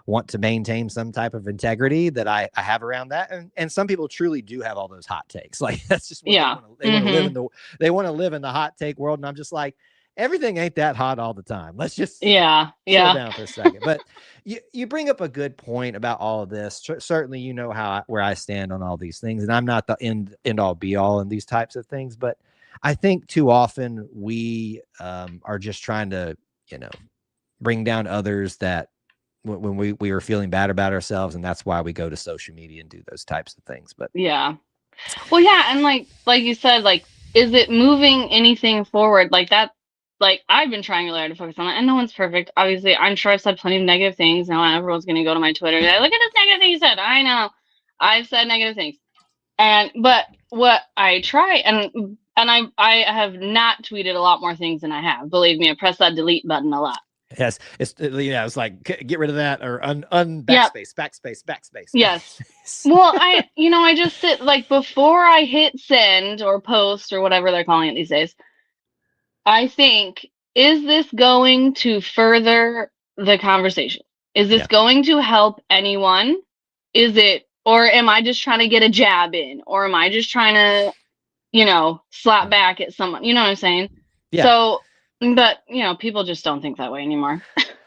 want to maintain some type of integrity that I have around that. And some people truly do have all those hot takes. Like, that's just what they want to live in they want to live in the hot take world. And I'm just like, everything ain't that hot all the time. Let's just slow down for a second. But you bring up a good point about all of this. Certainly, where I stand on all these things, and I'm not the end all be all in these types of things. But I think too often we are just trying to, bring down others, that when we are feeling bad about ourselves, and that's why we go to social media and do those types of things. But and like you said, like, is it moving anything forward? Like that. Like, I've been trying really hard to focus on that, and no one's perfect. Obviously, I'm sure I've said plenty of negative things. Now everyone's going to go to my Twitter and be like, look at this negative thing you said. I know I've said negative things. But what I try, and I have not tweeted a lot more things than I have. Believe me, I press that delete button a lot. Yes, it's like, get rid of that, or backspace. Yes. Well, I just sit, like, before I hit send or post or whatever they're calling it these days, I think, is this going to further the conversation? Is this going to help anyone? Or am I just trying to get a jab in? Or am I just trying to, slap back at someone? You know what I'm saying? Yeah. So, but, people just don't think that way anymore.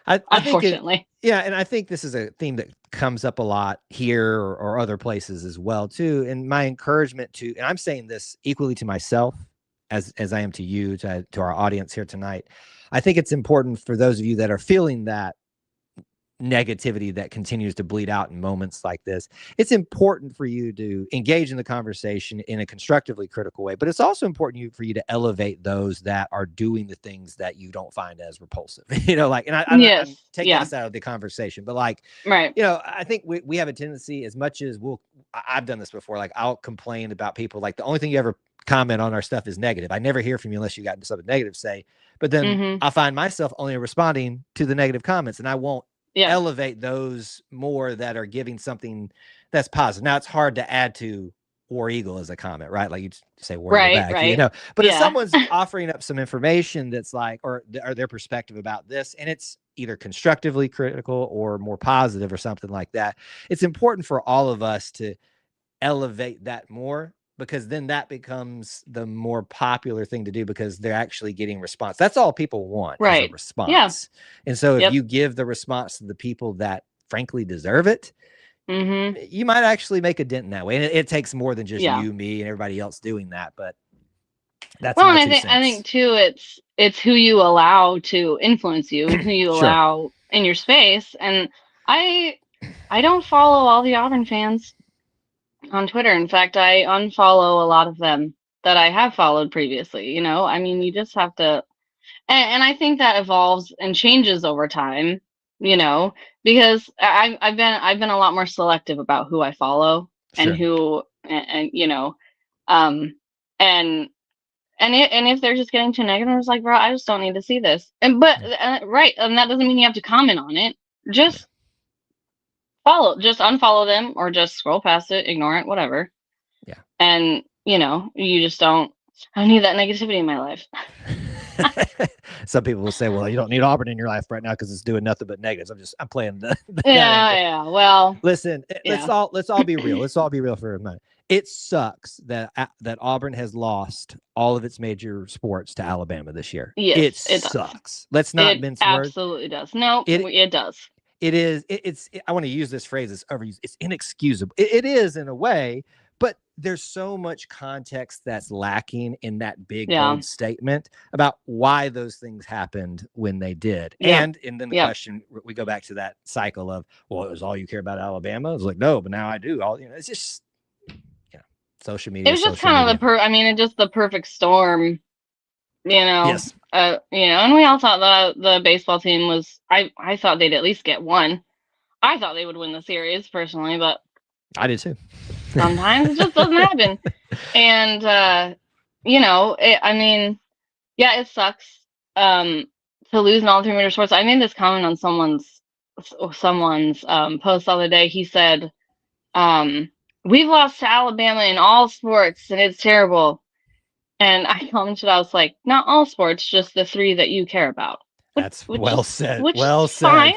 Unfortunately. And I think this is a theme that comes up a lot here or other places as well, too. And my encouragement and I'm saying this equally to myself as I am to you, to our audience here tonight. I think it's important for those of you that are feeling that negativity that continues to bleed out in moments like this. It's important for you to engage in the conversation in a constructively critical way, but it's also important for you to elevate those that are doing the things that you don't find as repulsive. I'm taking us out of the conversation, but I think we have a tendency, as much as I've done this before, like, I'll complain about people, like, the only thing you ever comment on our stuff is negative. I never hear from you unless you got something negative to say, but then I find myself only responding to the negative comments, and I won't elevate those more that are giving something that's positive. Now, it's hard to add to War Eagle as a comment, right? Like, you say War Eagle back, but if someone's offering up some information that's like, or their perspective about this, and it's either constructively critical or more positive or something like that, it's important for all of us to elevate that more, because then that becomes the more popular thing to do, because they're actually getting response. That's all people want, is a response. And so if you give the response to the people that frankly deserve it, you might actually make a dent in that way. And it takes more than just Yeah. you, me, and everybody else doing that. But that's Well, my and two I think cents. too, it's who you allow to influence you and who you Sure. allow in your space. And I don't follow all the Auburn fans on Twitter. In fact, I unfollow a lot of them that I have followed previously. You know, I mean, you just have to, and I think that evolves and changes over time. You know, because I've been a lot more selective about who I follow Sure. and who and you know, um, and and if they're just getting too negative, it's like, bro, I just don't need to see this. And but right, and that doesn't mean you have to comment on it. Just just unfollow them, or just scroll past it, ignore it, whatever. Yeah. And you know, you just don't. I don't need that negativity in my life. Some people will say, well, you don't need Auburn in your life right now because it's doing nothing but negatives. I'm playing that Yeah, angle. yeah. Well, listen, yeah. let's all be real. Let's all be real for a minute. It sucks that Auburn has lost all of its major sports to Alabama this year. Yes, it sucks. Let's not mince words. Absolutely does. No, it does. It is. I want to use this phrase. It's overused. It's inexcusable. It is in a way, but there's so much context that's lacking in that big bold statement about why those things happened when they did. And then the question, we go back to that cycle of, well, it was all you care about Alabama. It's like, no, but now I do. It's just, social media. It was just kind of the perfect storm, you know. Yes. And we all thought the baseball team was. I thought they'd at least get one. I thought they would win the series personally, but I did too. Sometimes it just doesn't happen. And it sucks to lose in all three major sports. I made this comment on someone's post the other day. He said, we've lost to Alabama in all sports and it's terrible. And I commented, I was like, not all sports, just the three that you care about. That's well said. Which well is said. Fine,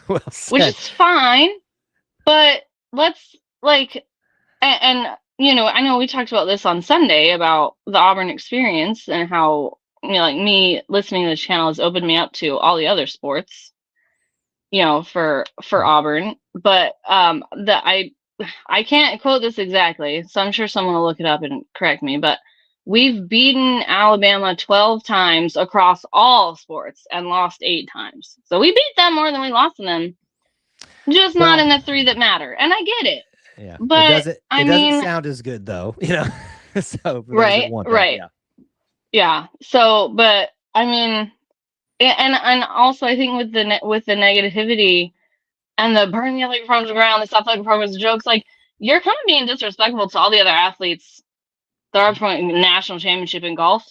well said. Which is fine. But let's and I know we talked about this on Sunday about the Auburn experience and how, me listening to the channel has opened me up to all the other sports, for Auburn. But I can't quote this exactly, so I'm sure someone will look it up and correct me, but we've beaten Alabama 12 times across all sports and lost 8 times. So we beat them more than we lost to them. Just not in the 3 that matter. And I get it. Yeah. But it doesn't sound as good though, So right. Yeah. So, but I mean, and also I think with the negativity and the burn the athletic programs to the ground, the stop athletic programs, jokes, like you're kind of being disrespectful to all the other athletes that are playing national championship in golf,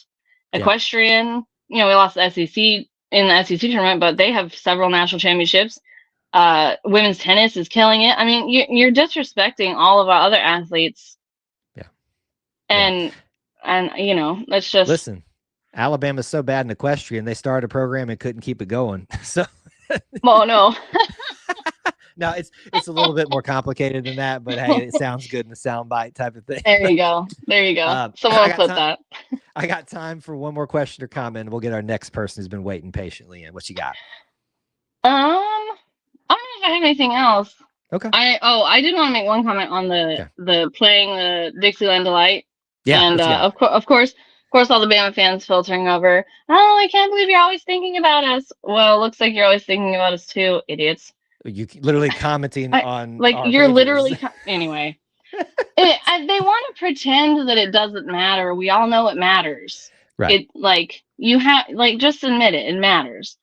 equestrian. We lost the SEC in the SEC tournament, but they have several national championships. Women's tennis is killing it. I mean, you're disrespecting all of our other athletes. Yeah. And let's just listen. Alabama's so bad in equestrian, they started a program and couldn't keep it going. So well, no. No, it's a little bit more complicated than that, but hey, it sounds good in the soundbite type of thing. There you go. Someone will put that. I got time for one more question or comment. We'll get our next person who's been waiting patiently in. What you got? I don't know if I have anything else. Okay. I did want to make one comment on the playing the Dixieland Delight. Yeah. And of course, all the Bama fans filtering over. Oh, I can't believe you're always thinking about us. Well, it looks like you're always thinking about us too, idiots. You literally commenting on you're pages. Literally anyway. They want to pretend that it doesn't matter. We all know it matters. Right. It just admit it. It matters.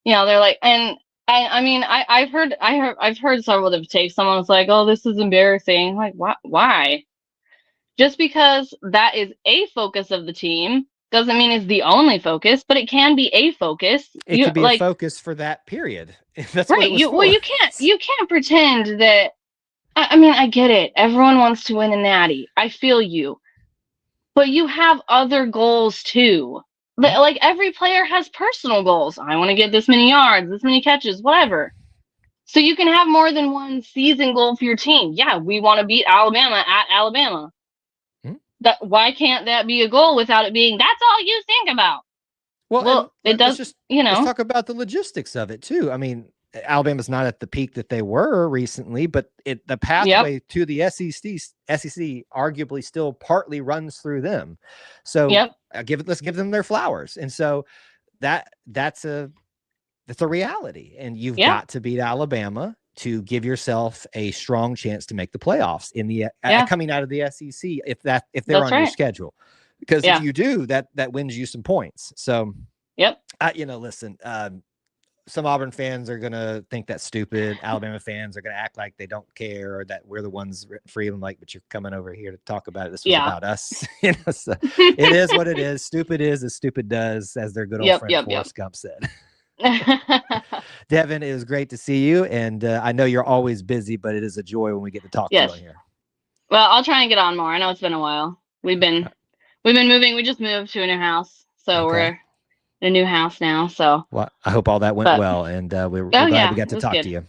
They're like, and I've heard several different takes. Someone was like, "Oh, this is embarrassing." I'm like, why? Just because that is a focus of the team doesn't mean it's the only focus, but it can be a focus. It could be a focus for that period. That's right. You can't pretend that. I get it. Everyone wants to win a natty. I feel you, but you have other goals too. Like every player has personal goals. I want to get this many yards, this many catches, whatever. So you can have more than one season goal for your team. Yeah, we want to beat Alabama at Alabama. Why can't that be a goal without it being that's all you think about? Well, it does. Let's talk about the logistics of it too. I mean, Alabama's not at the peak that they were recently, but the pathway to the SEC arguably still partly runs through them. So let's give them their flowers. And so that's a reality. And you've got to beat Alabama to give yourself a strong chance to make the playoffs in the coming out of the SEC if they're on your schedule. Because if you do, that wins you some points. So listen, some Auburn fans are going to think that's stupid. Alabama fans are going to act like they don't care or that we're the ones free of them. Like, but you're coming over here to talk about it. This was about us. So it is what it is. Stupid is as stupid does, as their good old friend Forrest Gump said. Devin, it was great to see you. And I know you're always busy, but it is a joy when we get to talk to you on here. Well, I'll try and get on more. I know it's been a while. We've been moving. We just moved to a new house. So we're a new house now. So I hope all that went well, and we're glad we got to talk to you.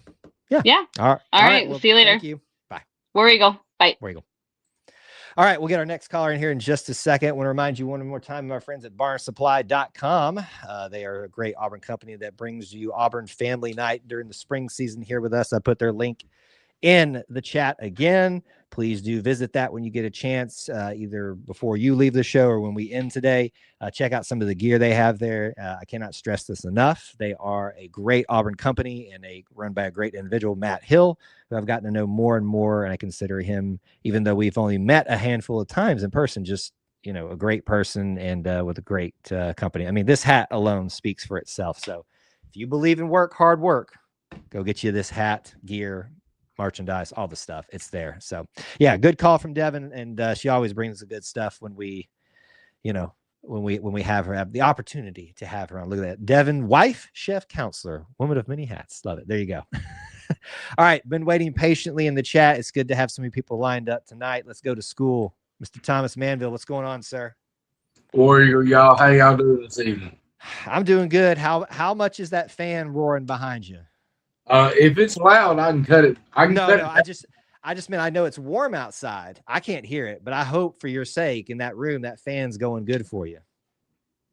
Yeah. All right. Well, see you later. Thank you. Bye. War Eagle. Bye. War Eagle. All right, we'll get our next caller in here in just a second. I want to remind you one more time of our friends at barnsupply.com. They are a great Auburn company that brings you Auburn Family Night during the spring season here with us. I put their link in the chat again. Please do visit that when you get a chance, either before you leave the show or when we end today. Check out some of the gear they have there. I cannot stress this enough. They are a great Auburn company and run by a great individual, Matt Hill, who I've gotten to know more and more. And I consider him, even though we've only met a handful of times in person, just, a great person and with a great company. I mean, this hat alone speaks for itself. So if you believe in hard work, go get you this hat, gear, merchandise, all the stuff. It's there. So good call from Devin. And she always brings the good stuff when we have the opportunity to have her on. Look at that. Devin, wife, chef, counselor, woman of many hats. Love it. There you go. All right. Been waiting patiently in the chat. It's good to have so many people lined up tonight. Let's go to school. Mr. Thomas Manville, what's going on, sir? Warrior, y'all. How y'all doing this evening? I'm doing good. How much is that fan roaring behind you? If it's loud, I can cut it. I just meant I know it's warm outside. I can't hear it, but I hope for your sake in that room that fan's going good for you.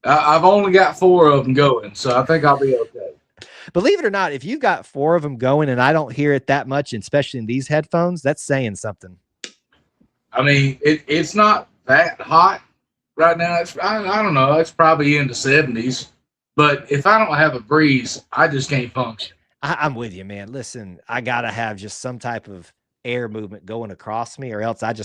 I've only got 4 of them going, so I think I'll be okay. Believe it or not, if you've got 4 of them going and I don't hear it that much, especially in these headphones, that's saying something. I mean, it's not that hot right now. I don't know. It's probably in the 70s, but if I don't have a breeze, I just can't function. I'm with you, man. Listen, I got to have just some type of air movement going across me or else I've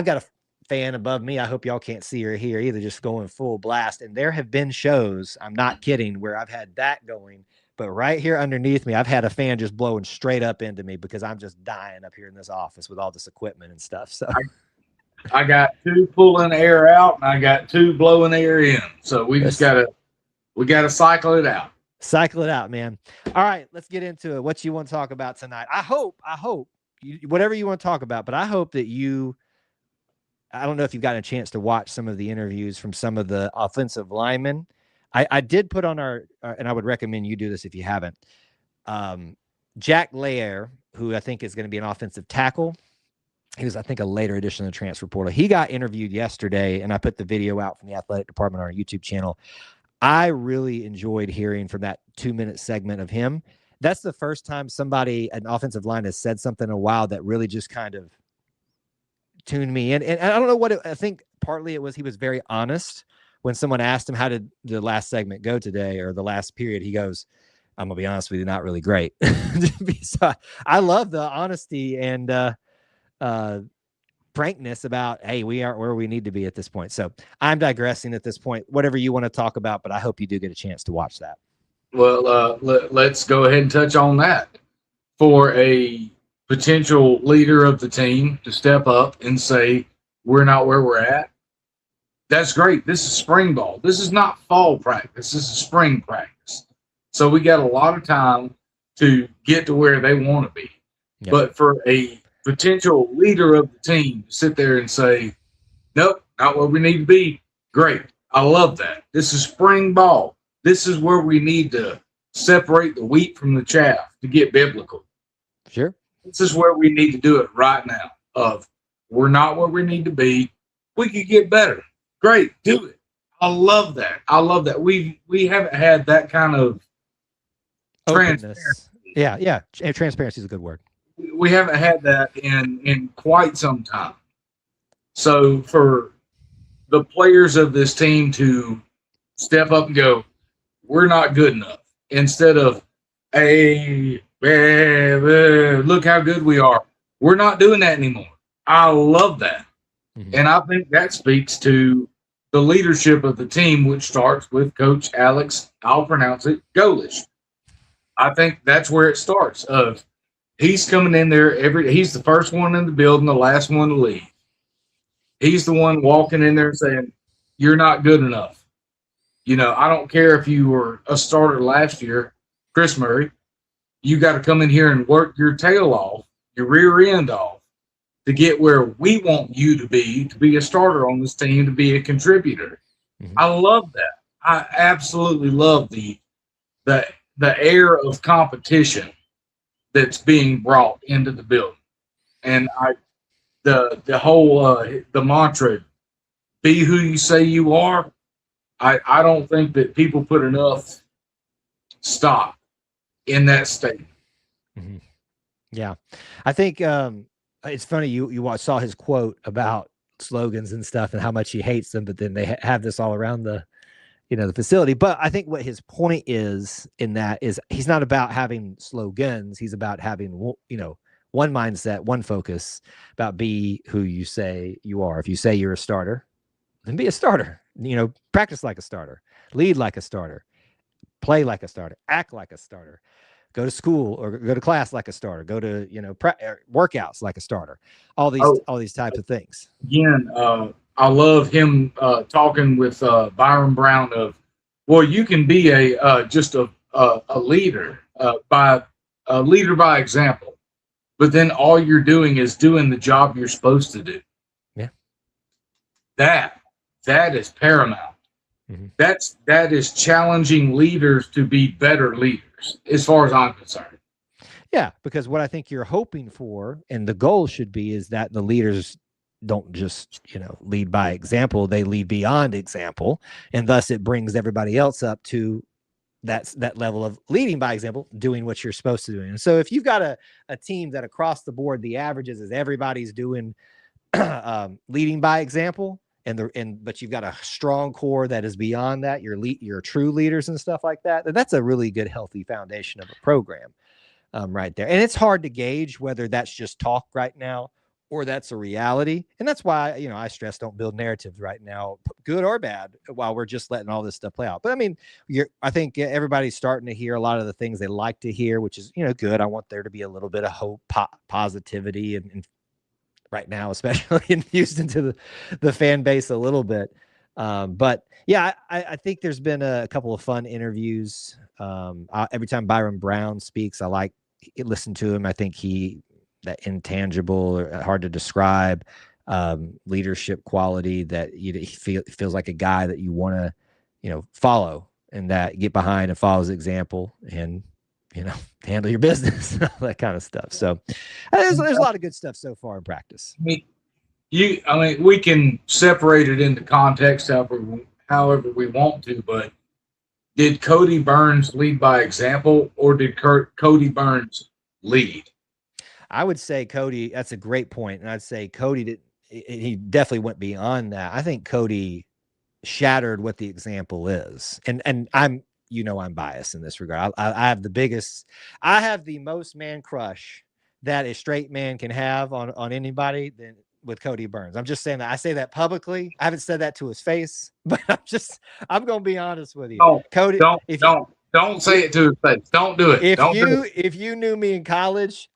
got a fan above me. I hope y'all can't see or hear either, just going full blast. And there have been shows, I'm not kidding, where I've had that going, but right here underneath me, I've had a fan just blowing straight up into me because I'm just dying up here in this office with all this equipment and stuff. So I got 2 pulling air out and I got 2 blowing air in. So we gotta cycle it out. Cycle it out, man. All right, let's get into it. What you want to talk about tonight? I hope whatever you want to talk about, but I hope that I don't know if you've gotten a chance to watch some of the interviews from some of the offensive linemen. I did put on and I would recommend you do this if you haven't. Jack Lair, who I think is going to be an offensive tackle. He was, I think, a later addition of the transfer portal. He got interviewed yesterday, and I put the video out from the athletic department on our YouTube channel. I really enjoyed hearing from that 2-minute segment of him. That's the first time an offensive line has said something in a while that really just kind of tuned me in. And I don't know I think partly it was he was very honest when someone asked him, how did the last segment go today or the last period? He goes, I'm going to be honest with you, not really great. So I love the honesty and frankness about, hey, we aren't where we need to be at this point. So I'm digressing at this point, whatever you want to talk about, but I hope you do get a chance to watch that. Well, let's go ahead and touch on that. For a potential leader of the team to step up and say, we're not where we're at, that's great. This is spring ball. This is not fall practice. This is spring practice. So we got a lot of time to get to where they want to be. Yep. But for a potential leader of the team to sit there and say, nope, not where we need to be, great. I love that. This is spring ball. This is where we need to separate the wheat from the chaff, to get biblical. Sure. This is where we need to do it right now. We're not where we need to be. We could get better. Great, do it. I love that. We haven't had that kind of Openness. Yeah. Transparency is a good word. We haven't had that in quite some time. So for the players of this team to step up and go, we're not good enough, instead of, hey, look how good we are. We're not doing that anymore. I love that. Mm-hmm. And I think that speaks to the leadership of the team, which starts with Coach Alex, I'll pronounce it, Golish. I think that's where it starts. He's coming in there he's the first one in the building, the last one to leave. He's the one walking in there and saying, you're not good enough. I don't care if you were a starter last year, Chris Murray, you got to come in here and work your tail off, your rear end off, to get where we want you to be a starter on this team, to be a contributor. Mm-hmm. I love that. I absolutely love the air of competition that's being brought into the building. And the whole the mantra, be who you say you are, I don't think that people put enough stock in that statement. Mm-hmm. Yeah. I think it's funny you saw his quote about slogans and stuff and how much he hates them, but then they have this all around the facility. But I think what his point is in that is he's not about having slogans. He's about having, one mindset, one focus, about be who you say you are. If you say you're a starter, then be a starter. Practice like a starter, lead like a starter, play like a starter, act like a starter, go to school or go to class like a starter, go to, workouts like a starter, all these types of things. Again, I love him talking with Byron Brown of, well, you can be just a leader by example, but then all you're doing is doing the job you're supposed to do. Yeah, that is paramount. Mm-hmm. That is challenging leaders to be better leaders, as far as I'm concerned. Yeah, because what I think you're hoping for, and the goal should be, is that the leaders don't just, lead by example, they lead beyond example. And thus it brings everybody else up to that level of leading by example, doing what you're supposed to do. And so if you've got a team that across the board, the averages is everybody's doing leading by example, but you've got a strong core that is beyond that, your true leaders and stuff like that, that's a really good, healthy foundation of a program right there. And it's hard to gauge whether that's just talk right now or that's a reality. And that's why, I stress don't build narratives right now, good or bad, while we're just letting all this stuff play out. But I mean, I think everybody's starting to hear a lot of the things they like to hear, which is, good. I want there to be a little bit of hope, positivity, and right now, especially infused into the fan base a little bit. But yeah, I think there's been a couple of fun interviews. Every time Byron Brown speaks, I like listen to him. I think that intangible, or hard to describe, leadership quality that he feels like a guy that you want to, follow, and that get behind and follow his example, and, handle your business, that kind of stuff. So there's a lot of good stuff so far in practice. I mean, we can separate it into context however we want to, but did Cody Burns lead by example, or did Cody Burns lead? I would say Cody, that's a great point. And I'd say Cody he definitely went beyond that. I think Cody shattered what the example is. And I'm biased in this regard. I have the most man crush that a straight man can have on anybody with Cody Burns. I'm just saying that. I say that publicly. I haven't said that to his face, but I'm going to be honest with you. No, Cody, don't say it to his face. Don't do it. If you knew me in college,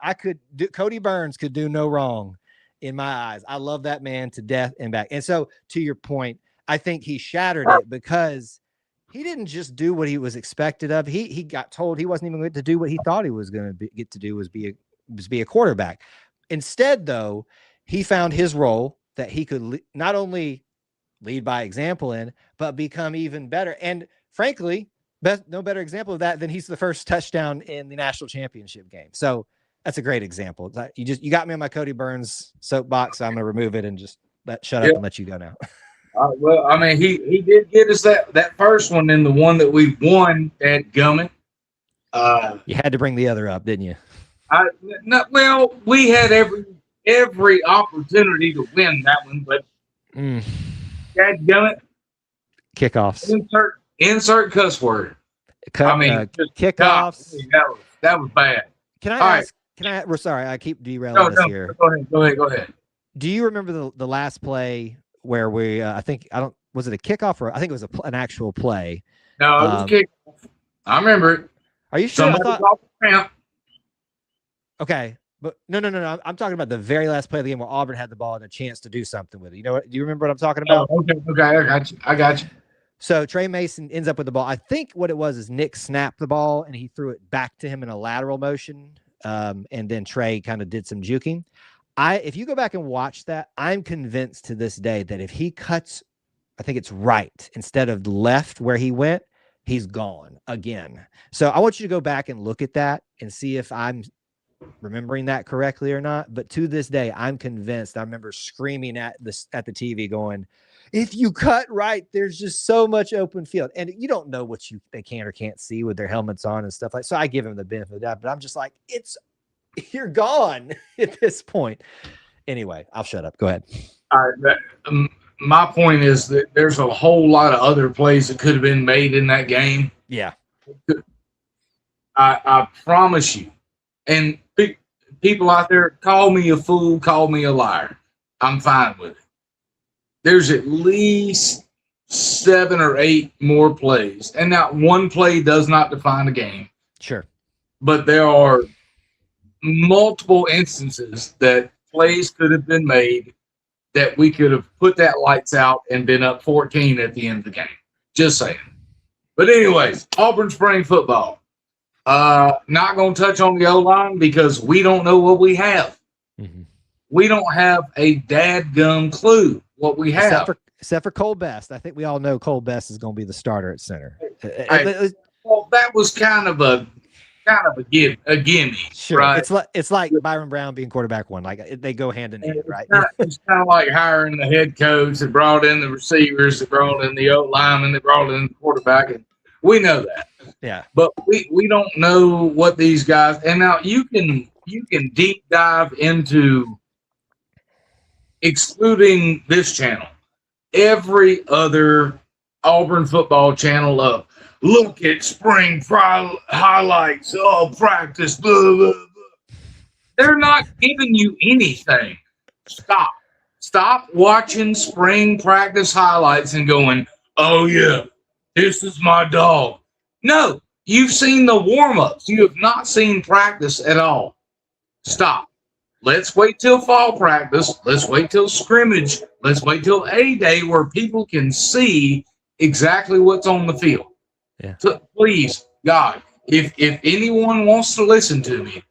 Cody Burns could do no wrong in my eyes. I love that man to death and back. And so, to your point, I think he shattered it because he didn't just do what he was expected of. He got told he wasn't even going to do what he thought he was going to get to do, was be a quarterback. Instead, though, he found his role that he could not only lead by example in, but become even better. And frankly, no better example of that than he's the first touchdown in the national championship game. So that's a great example. You got me on my Cody Burns soapbox. So I'm going to remove it and just shut up and let you go now. Well, I mean, he did get us that first one, and the one that we won at Gummit. You had to bring the other up, didn't you? Well, we had every opportunity to win that one, but dadgummit, Kickoffs. Insert cuss word. Just kickoffs. That was bad. Can I All ask? We're sorry, I keep derailing us here. Go ahead. Do you remember the last play where we? Was it a kickoff or I think it was an actual play? No, it was a kickoff. I remember it. Are you sure? Somebody Okay, but no. I'm talking about the very last play of the game where Auburn had the ball and a chance to do something with it. You know what? Do you remember what I'm talking about? Oh, okay, I got you. So Trey Mason ends up with the ball. I think what it was is Nick snapped the ball and he threw it back to him in a lateral motion, and then Trey kind of did some juking. If you go back and watch that, I'm convinced to this day that if he cuts, I think it's right instead of left where he went, he's gone again. So I want you to go back and look at that and see if I'm remembering that correctly or not. But to this day, I'm convinced. I remember screaming at the TV going, if you cut right, there's just so much open field. And you don't know what they can or can't see with their helmets on and stuff like that. So I give him the benefit of the doubt, but I'm just like, you're gone at this point. Anyway, I'll shut up. Go ahead. All right. My point is that there's a whole lot of other plays that could have been made in that game. Yeah. I promise you. And people out there, call me a fool, call me a liar. I'm fine with it. There's at least 7 or 8 more plays. And now one play does not define a game. Sure. But there are multiple instances that plays could have been made that we could have put that lights out and been up 14 at the end of the game. Just saying. But anyways, Auburn spring football. Not going to touch on the O-line because we don't know what we have. Mm-hmm. We don't have a dadgum clue what we have. Except for Cole Best. I think we all know Cole Best is going to be the starter at center. Well, that was kind of a gimme. Sure. Right? It's like Byron Brown being quarterback one. Like they go hand in hand, right? It's kind of like hiring the head coach that brought in the receivers, that brought in the O-lineman, that brought in the quarterback, and we know that. Yeah. But we don't know what these guys. And now you can deep dive into, excluding this channel, every other Auburn football channel up. Look at spring highlights, practice, blah, blah, blah. They're not giving you anything. Stop watching spring practice highlights and going, oh, yeah, this is my dog. No, you've seen the warm-ups. You have not seen practice at all. Stop. Let's wait till fall practice. Let's wait till scrimmage. Let's wait till A-Day where people can see exactly what's on the field. Yeah. So please, God, if anyone wants to listen to me,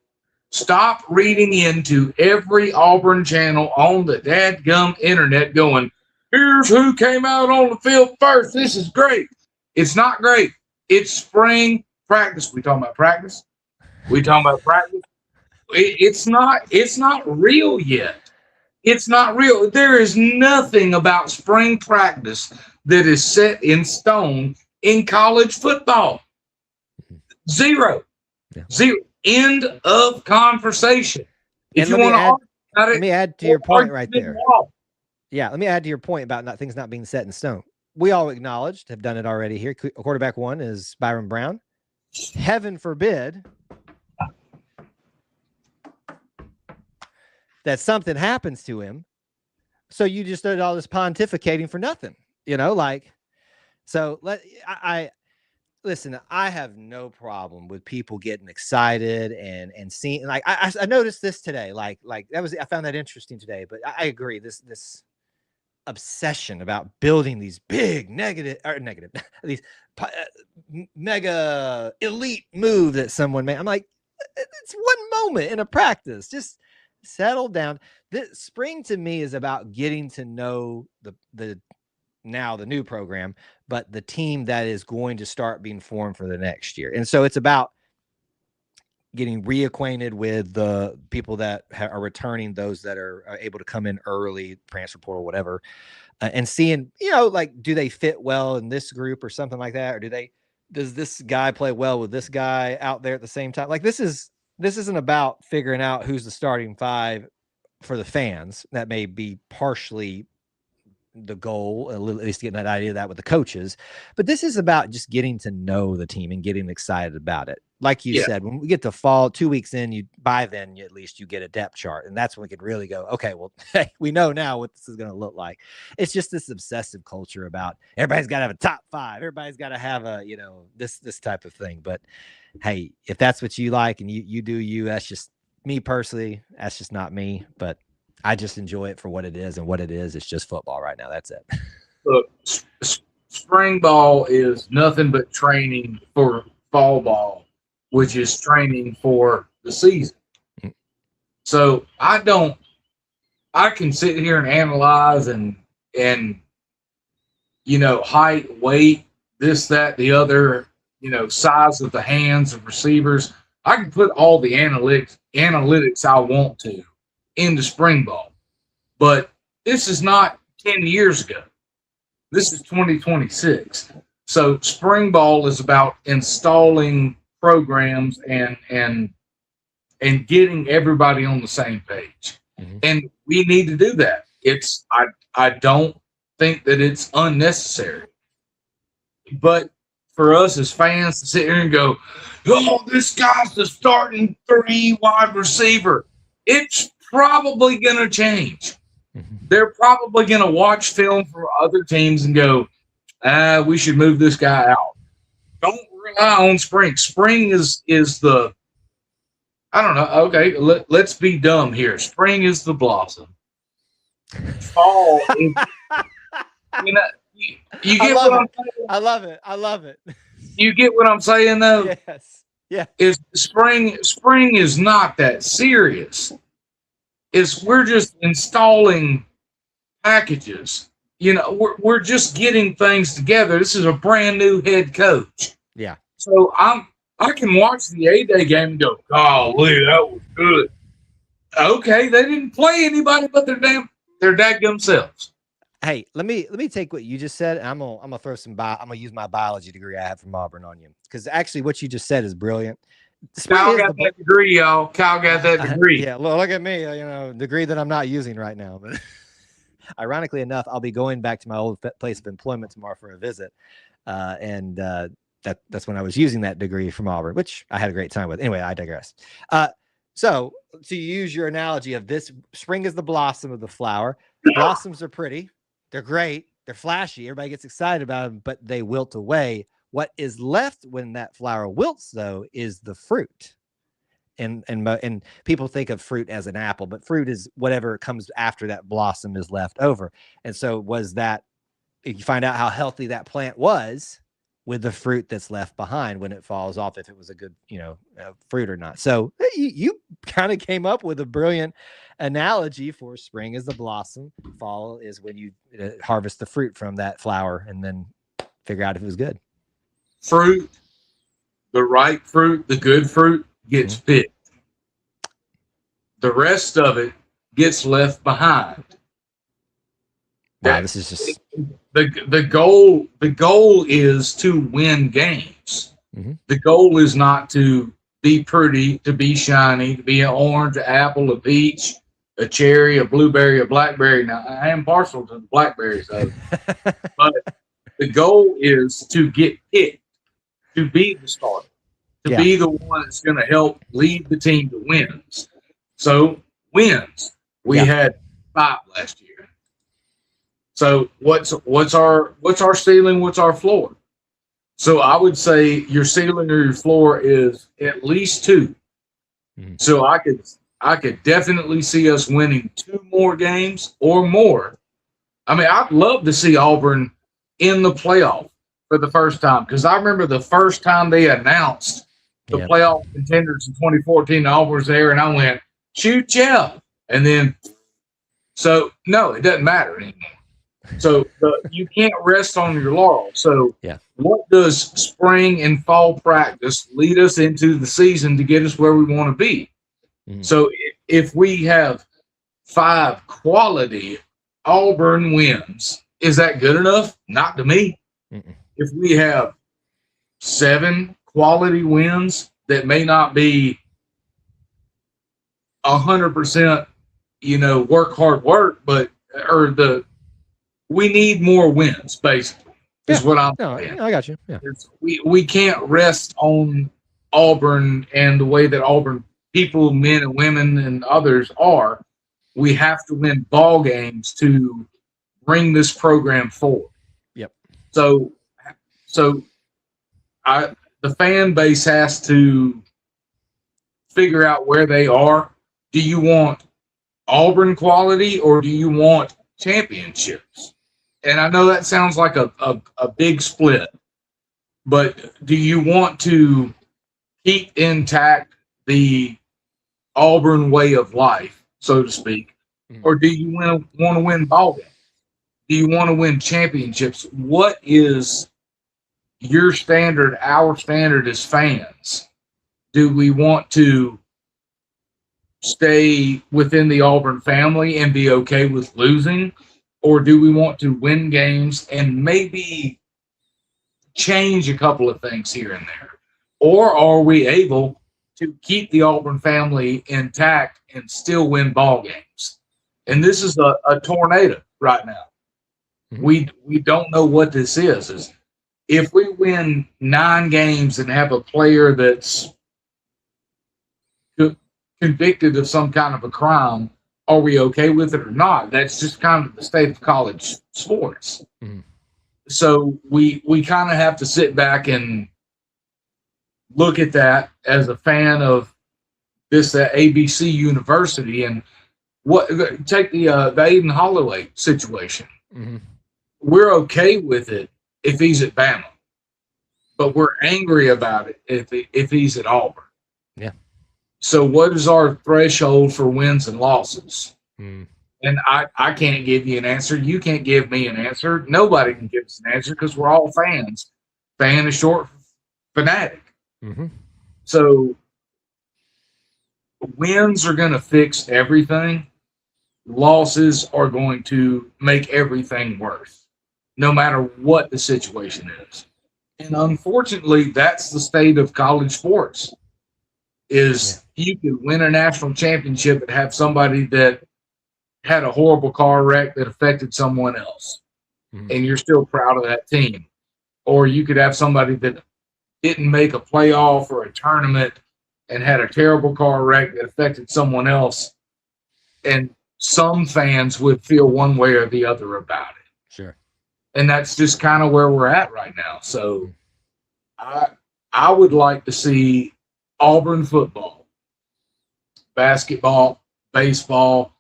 stop reading into every Auburn channel on the dadgum internet going, here's who came out on the field first. This is great. It's not great. It's spring practice. We talking about practice? It's not real yet. It's not real. There is nothing about spring practice that is set in stone in college football. Zero. End of conversation. If you want to let me add to your point right there. Yeah, let me add to your point about things not being set in stone. We all acknowledged, have done it already here. Quarterback one is Byron Brown. Heaven forbid that something happens to him. So you just did all this pontificating for nothing, so listen, I have no problem with people getting excited and seeing, I noticed this today, I found that interesting today, but I agree. This obsession about building these big these mega elite move that someone made. I'm like, it's one moment in a practice. Just settle down. This spring to me is about getting to know the new program, but the team that is going to start being formed for the next year. And so it's about getting reacquainted with the people that are returning, those that are able to come in early, transfer portal, whatever, and seeing, do they fit well in this group or something like that? Or do they does this guy play well with this guy out there at the same time? Like this isn't about figuring out who's the starting five for the fans. That may be partially the goal, at least getting that idea of that with the coaches. But this is about just getting to know the team and getting excited about it. Like you said, when we get to fall 2 weeks in, by then at least you get a depth chart. And that's when we can really go, okay, well, hey, we know now what this is going to look like. It's just this obsessive culture about everybody's got to have a top five. Everybody's got to have a, this type of thing. But hey, if that's what you like and you do you, that's just me personally. That's just not me. But I just enjoy it for what it is, and what it is, it's just football right now. That's it. Look, spring ball is nothing but training for fall ball, which is training for the season. Mm-hmm. So I can sit here and analyze and height, weight, this, that, the other, size of the hands of receivers. I can put all the analytics I want to into spring ball, but this is not 10 years ago. This is 2026. So spring ball is about installing programs and getting everybody on the same page. Mm-hmm. And we need to do that. I don't think that it's unnecessary, but for us as fans to sit here and go, oh, this guy's the starting 3 wide receiver, it's probably going to change. Mm-hmm. They're probably going to watch film for other teams and go, we should move this guy out. Don't rely on spring. Spring is the, I don't know. Okay, let's be dumb here. Spring is the blossom. Fall is, you get what I'm saying? I love it. I love it. You get what I'm saying, though? Yes. Yeah. Is spring is not that serious. We're just installing packages. We're just getting things together. This is a brand new head coach. Yeah. So I can watch the A-Day game and go, golly, that was good. Okay, they didn't play anybody but their dadgum selves. Hey, let me take what you just said. And I'm gonna throw I'm gonna use my biology degree I have from Auburn on you, because actually what you just said is brilliant. Kyle got that degree, y'all. Kyle got that degree. Yeah, look at me, degree that I'm not using right now. But ironically enough, I'll be going back to my old place of employment tomorrow for a visit, and that's when I was using that degree from Auburn, which I had a great time with. Anyway, I digress. So to use your analogy of this, spring is the blossom of the flower. Blossoms are pretty. They're great. They're flashy. Everybody gets excited about them, but they wilt away. What is left when that flower wilts, though, is the fruit. And people think of fruit as an apple, but fruit is whatever comes after that blossom is left over. And so you find out how healthy that plant was with the fruit that's left behind when it falls off, if it was a good, fruit or not. So you kind of came up with a brilliant analogy for spring is the blossom, fall is when you harvest the fruit from that flower and then figure out if it was good. Fruit, the right fruit, the good fruit gets picked. The rest of it gets left behind. Wow, this is just the goal. The goal is to win games. Mm-hmm. The goal is not to be pretty, to be shiny, to be an orange, an apple, a peach, a cherry, a blueberry, a blackberry. Now, I am partial to the blackberries, though. But the goal is to get picked, to be the starter, to be the one that's going to help lead the team to wins. So, wins. We had 5 last year. So what's our ceiling? What's our floor? So I would say your ceiling or your floor is at least 2. Mm-hmm. So I could definitely see us winning 2 more games or more. I mean, I'd love to see Auburn in the playoff for the first time, because I remember the first time they announced the playoff contenders in 2014, Auburn was there, and I went, shoot, yeah. And then, so no, it doesn't matter anymore. So you can't rest on your laurels. So what does spring and fall practice lead us into the season to get us where we want to be? Mm-hmm. So if we have 5 quality Auburn wins, is that good enough? Not to me. Mm-mm. If we have 7 quality wins that may not be 100%, work hard work, but we need more wins, basically, is what I'm saying. I got you. Yeah. We can't rest on Auburn and the way that Auburn people, men and women and others are. We have to win ball games to bring this program forward. Yep. So the fan base has to figure out where they are. Do you want Auburn quality or do you want championships? And I know that sounds like a big split, but do you want to keep intact the Auburn way of life, so to speak, or do you want to win ball games? Do you want to win championships? What is your standard, our standard as fans? Do we want to stay within the Auburn family and be okay with losing? Or do we want to win games and maybe change a couple of things here and there? Or are we able to keep the Auburn family intact and still win ball games? And this is a tornado right now. We don't know what this is. If we win 9 games and have a player that's convicted of some kind of a crime, are we okay with it or not? That's just kind of the state of college sports. So we kind of have to sit back and look at that as a fan of this ABC University, and take the Aiden Holloway situation. We're okay with it if he's at Bama, but we're angry about it if he's at Auburn. Yeah. So what is our threshold for wins and losses? And I can't give you an answer. You can't give me an answer. Nobody can give us an answer because we're all fans. Fan is short for fanatic. So wins are going to fix everything. Losses are going to make everything worse, no matter what the situation is. And unfortunately, that's the state of college sports. You could win a national championship and have somebody that had a horrible car wreck that affected someone else, and you're still proud of that team. Or you could have somebody that didn't make a playoff or a tournament and had a terrible car wreck that affected someone else, and some fans would feel one way or the other about it. Sure. And that's just kind of where we're at right now. So I would like to see Auburn football, basketball, baseball,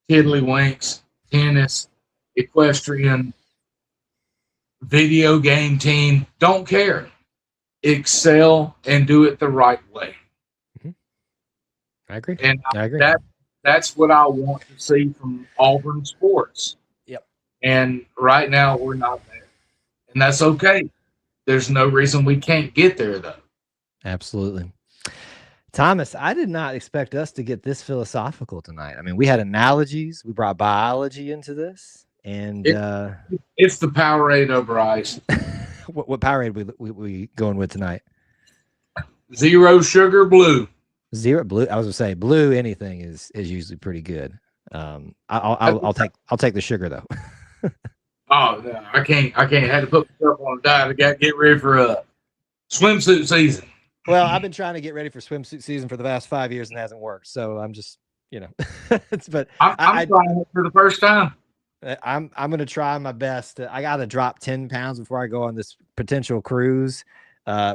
tiddlywinks, tennis, equestrian, video game team, don't care. Excel and do it the right way. I agree. And I agree. That's what I want to see from Auburn sports. Yep. And right now we're not there. And that's okay. There's no reason we can't get there, though. Absolutely. Thomas, I did not expect us to get this philosophical tonight. I mean, we had analogies. We brought biology into this. And it's the Powerade over ice. What Powerade we going with tonight? Zero sugar blue. Zero blue. I was gonna say blue. Anything is usually pretty good. I'll take the sugar though. Oh no, I can't. I had to put myself on a diet. I got to get ready for swimsuit season. Well, I've been trying to get ready for swimsuit season for the past 5 years and it hasn't worked. So I'm just, but I'm trying it for the first time. I'm going to try my best. I got to drop 10 pounds before I go on this potential cruise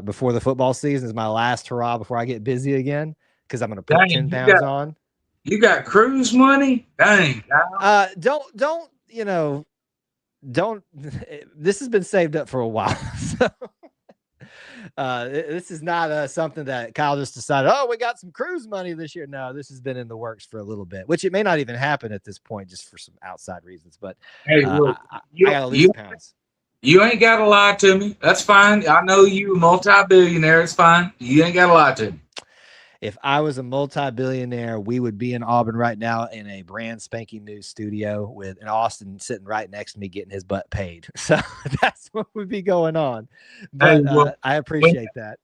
before the football season is my last hurrah before I get busy again. Cause I'm going to put 10 pounds on. You got cruise money? Dang. Don't, this has been saved up for a while. So this is not something that Kyle just decided, oh, we got some cruise money this year. No, this has been in the works for a little bit, which it may not even happen at this point, just for some outside reasons. But hey, look, I got to lose pounds. You ain't got to lie to me. That's fine. I know you a multi-billionaire. It's fine. You ain't got to lie to me. if I was a multi-billionaire, we would be in Auburn right now in a brand spanking new studio with an Austin sitting right next to me getting his butt paid. So that's what would be going on. But Hey, well, I appreciate that.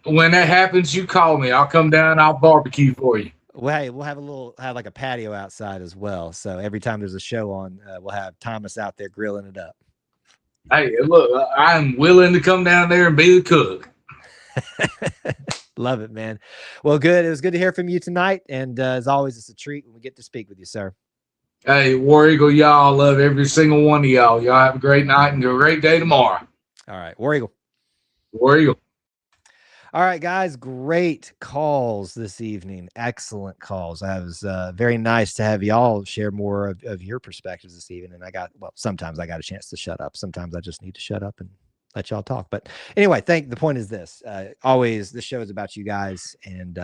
when that happens, you call me. I'll come down and I'll barbecue for you. Well, hey, we'll have like a patio outside as well. So every time there's a show on, we'll have Thomas out there grilling it up. Hey, look, I'm willing to come down there and be the cook. Love it, man. Well, good. It was good to hear from you tonight. And as always, it's a treat when we get to speak with you, sir. Hey, War Eagle, y'all, love every single one of y'all. Y'all have a great night and a great day tomorrow. All right. War Eagle. War Eagle. All right, guys. Great calls this evening. Excellent calls. That was very nice to have y'all share more of your perspectives this evening. And sometimes I got a chance to shut up. Sometimes I just need to shut up and let y'all talk. But anyway, the point is this. Always, this show is about you guys, and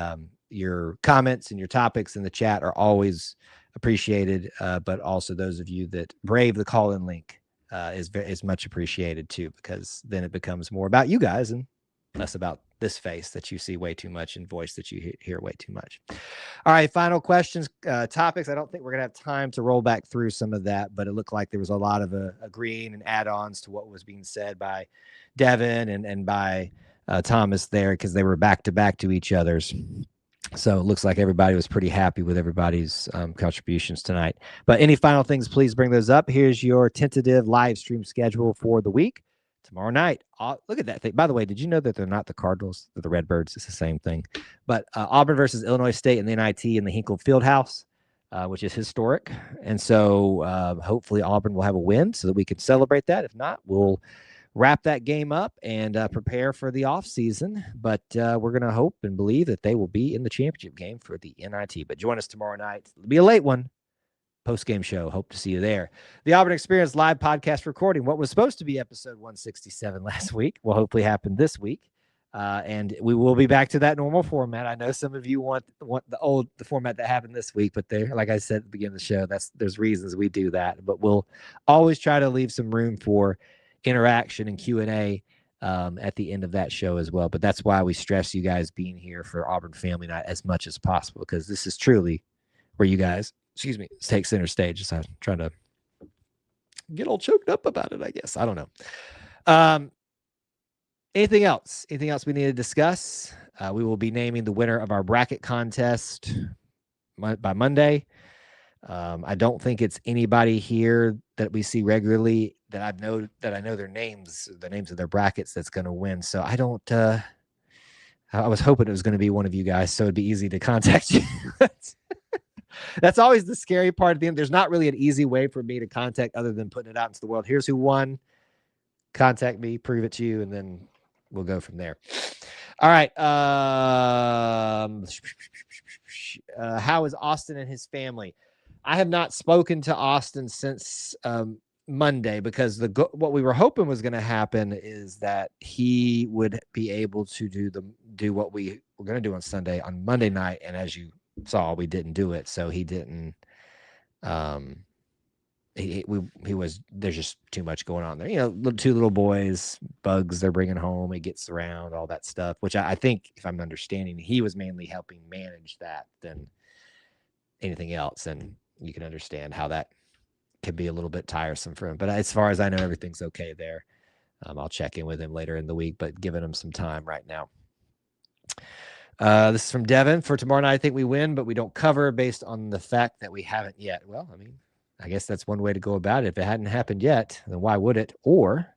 your comments and your topics in the chat are always appreciated. But also those of you that brave the call-in link is much appreciated too, because then it becomes more about you guys and less about this face that you see way too much and voice that you hear way too much. All right, final questions, topics. I don't think we're gonna have time to roll back through some of that, but it looked like there was a lot of agreeing and add-ons to what was being said by Devin and by Thomas there, because they were back to back to each other's. So it looks like everybody was pretty happy with everybody's contributions tonight. But any final things, please bring those up. Here's your tentative live stream schedule for the week. Tomorrow night, look at that thing. By the way, did you know that they're not the Cardinals? They're the Redbirds. It's the same thing. But Auburn versus Illinois State in the NIT in the Hinkle Fieldhouse, which is historic. And so hopefully Auburn will have a win so that we can celebrate that. If not, we'll wrap that game up and prepare for the offseason. But we're going to hope and believe that they will be in the championship game for the NIT. But join us tomorrow night. It'll be a late one. Post-game show. Hope to see you there. The Auburn Experience live podcast recording. What was supposed to be episode 167 last week will hopefully happen this week. And we will be back to that normal format. I know some of you want the format that happened this week, but like I said at the beginning of the show, there's reasons we do that. But we'll always try to leave some room for interaction and Q&A at the end of that show as well. But that's why we stress you guys being here for Auburn Family Night as much as possible, because this is truly where you guys take center stage. So I'm trying to get all choked up about it, I guess. I don't know. Anything else we need to discuss? We will be naming the winner of our bracket contest by Monday. I don't think it's anybody here that we see regularly that I know their names, the names of their brackets, that's going to win. So I don't, I was hoping it was going to be one of you guys, so it'd be easy to contact you. That's always the scary part at the end. There's not really an easy way for me to contact other than putting it out into the world. Here's who won. Contact me, prove it to you, and then we'll go from there. All right. How is Austin and his family? I have not spoken to Austin since Monday, because what we were hoping was going to happen is that he would be able to do what we were going to do on Sunday on Monday night, and as you saw, we didn't do it, so he didn't. There's just too much going on there. You know, two little boys, bugs they're bringing home. He gets around all that stuff, which I think, if I'm understanding, he was mainly helping manage that than anything else, and you can understand how that can be a little bit tiresome for him. But as far as I know, everything's okay there. I'll check in with him later in the week, but giving him some time right now. This is from Devin. For tomorrow night, I think we win, but we don't cover based on the fact that we haven't yet. Well, I mean, I guess that's one way to go about it. If it hadn't happened yet, then why would it? Or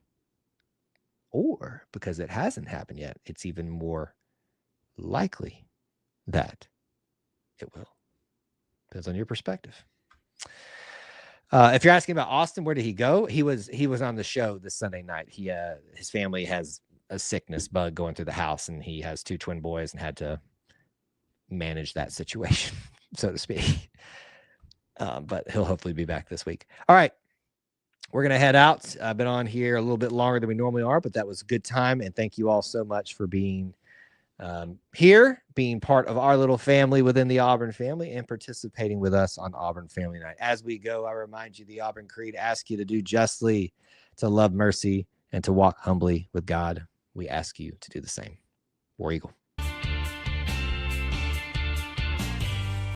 because it hasn't happened yet, it's even more likely that it will. Depends on your perspective. If you're asking about Austin, where did he go? He was on the show this Sunday night. His family has a sickness bug going through the house, and he has two twin boys and had to manage that situation, so to speak. But he'll hopefully be back this week. All right. We're going to head out. I've been on here a little bit longer than we normally are, but that was a good time. And thank you all so much for being here, being part of our little family within the Auburn family, and participating with us on Auburn Family Night. As we go, I remind you, the Auburn Creed asks you to do justly, to love mercy, and to walk humbly with God. We ask you to do the same. War Eagle.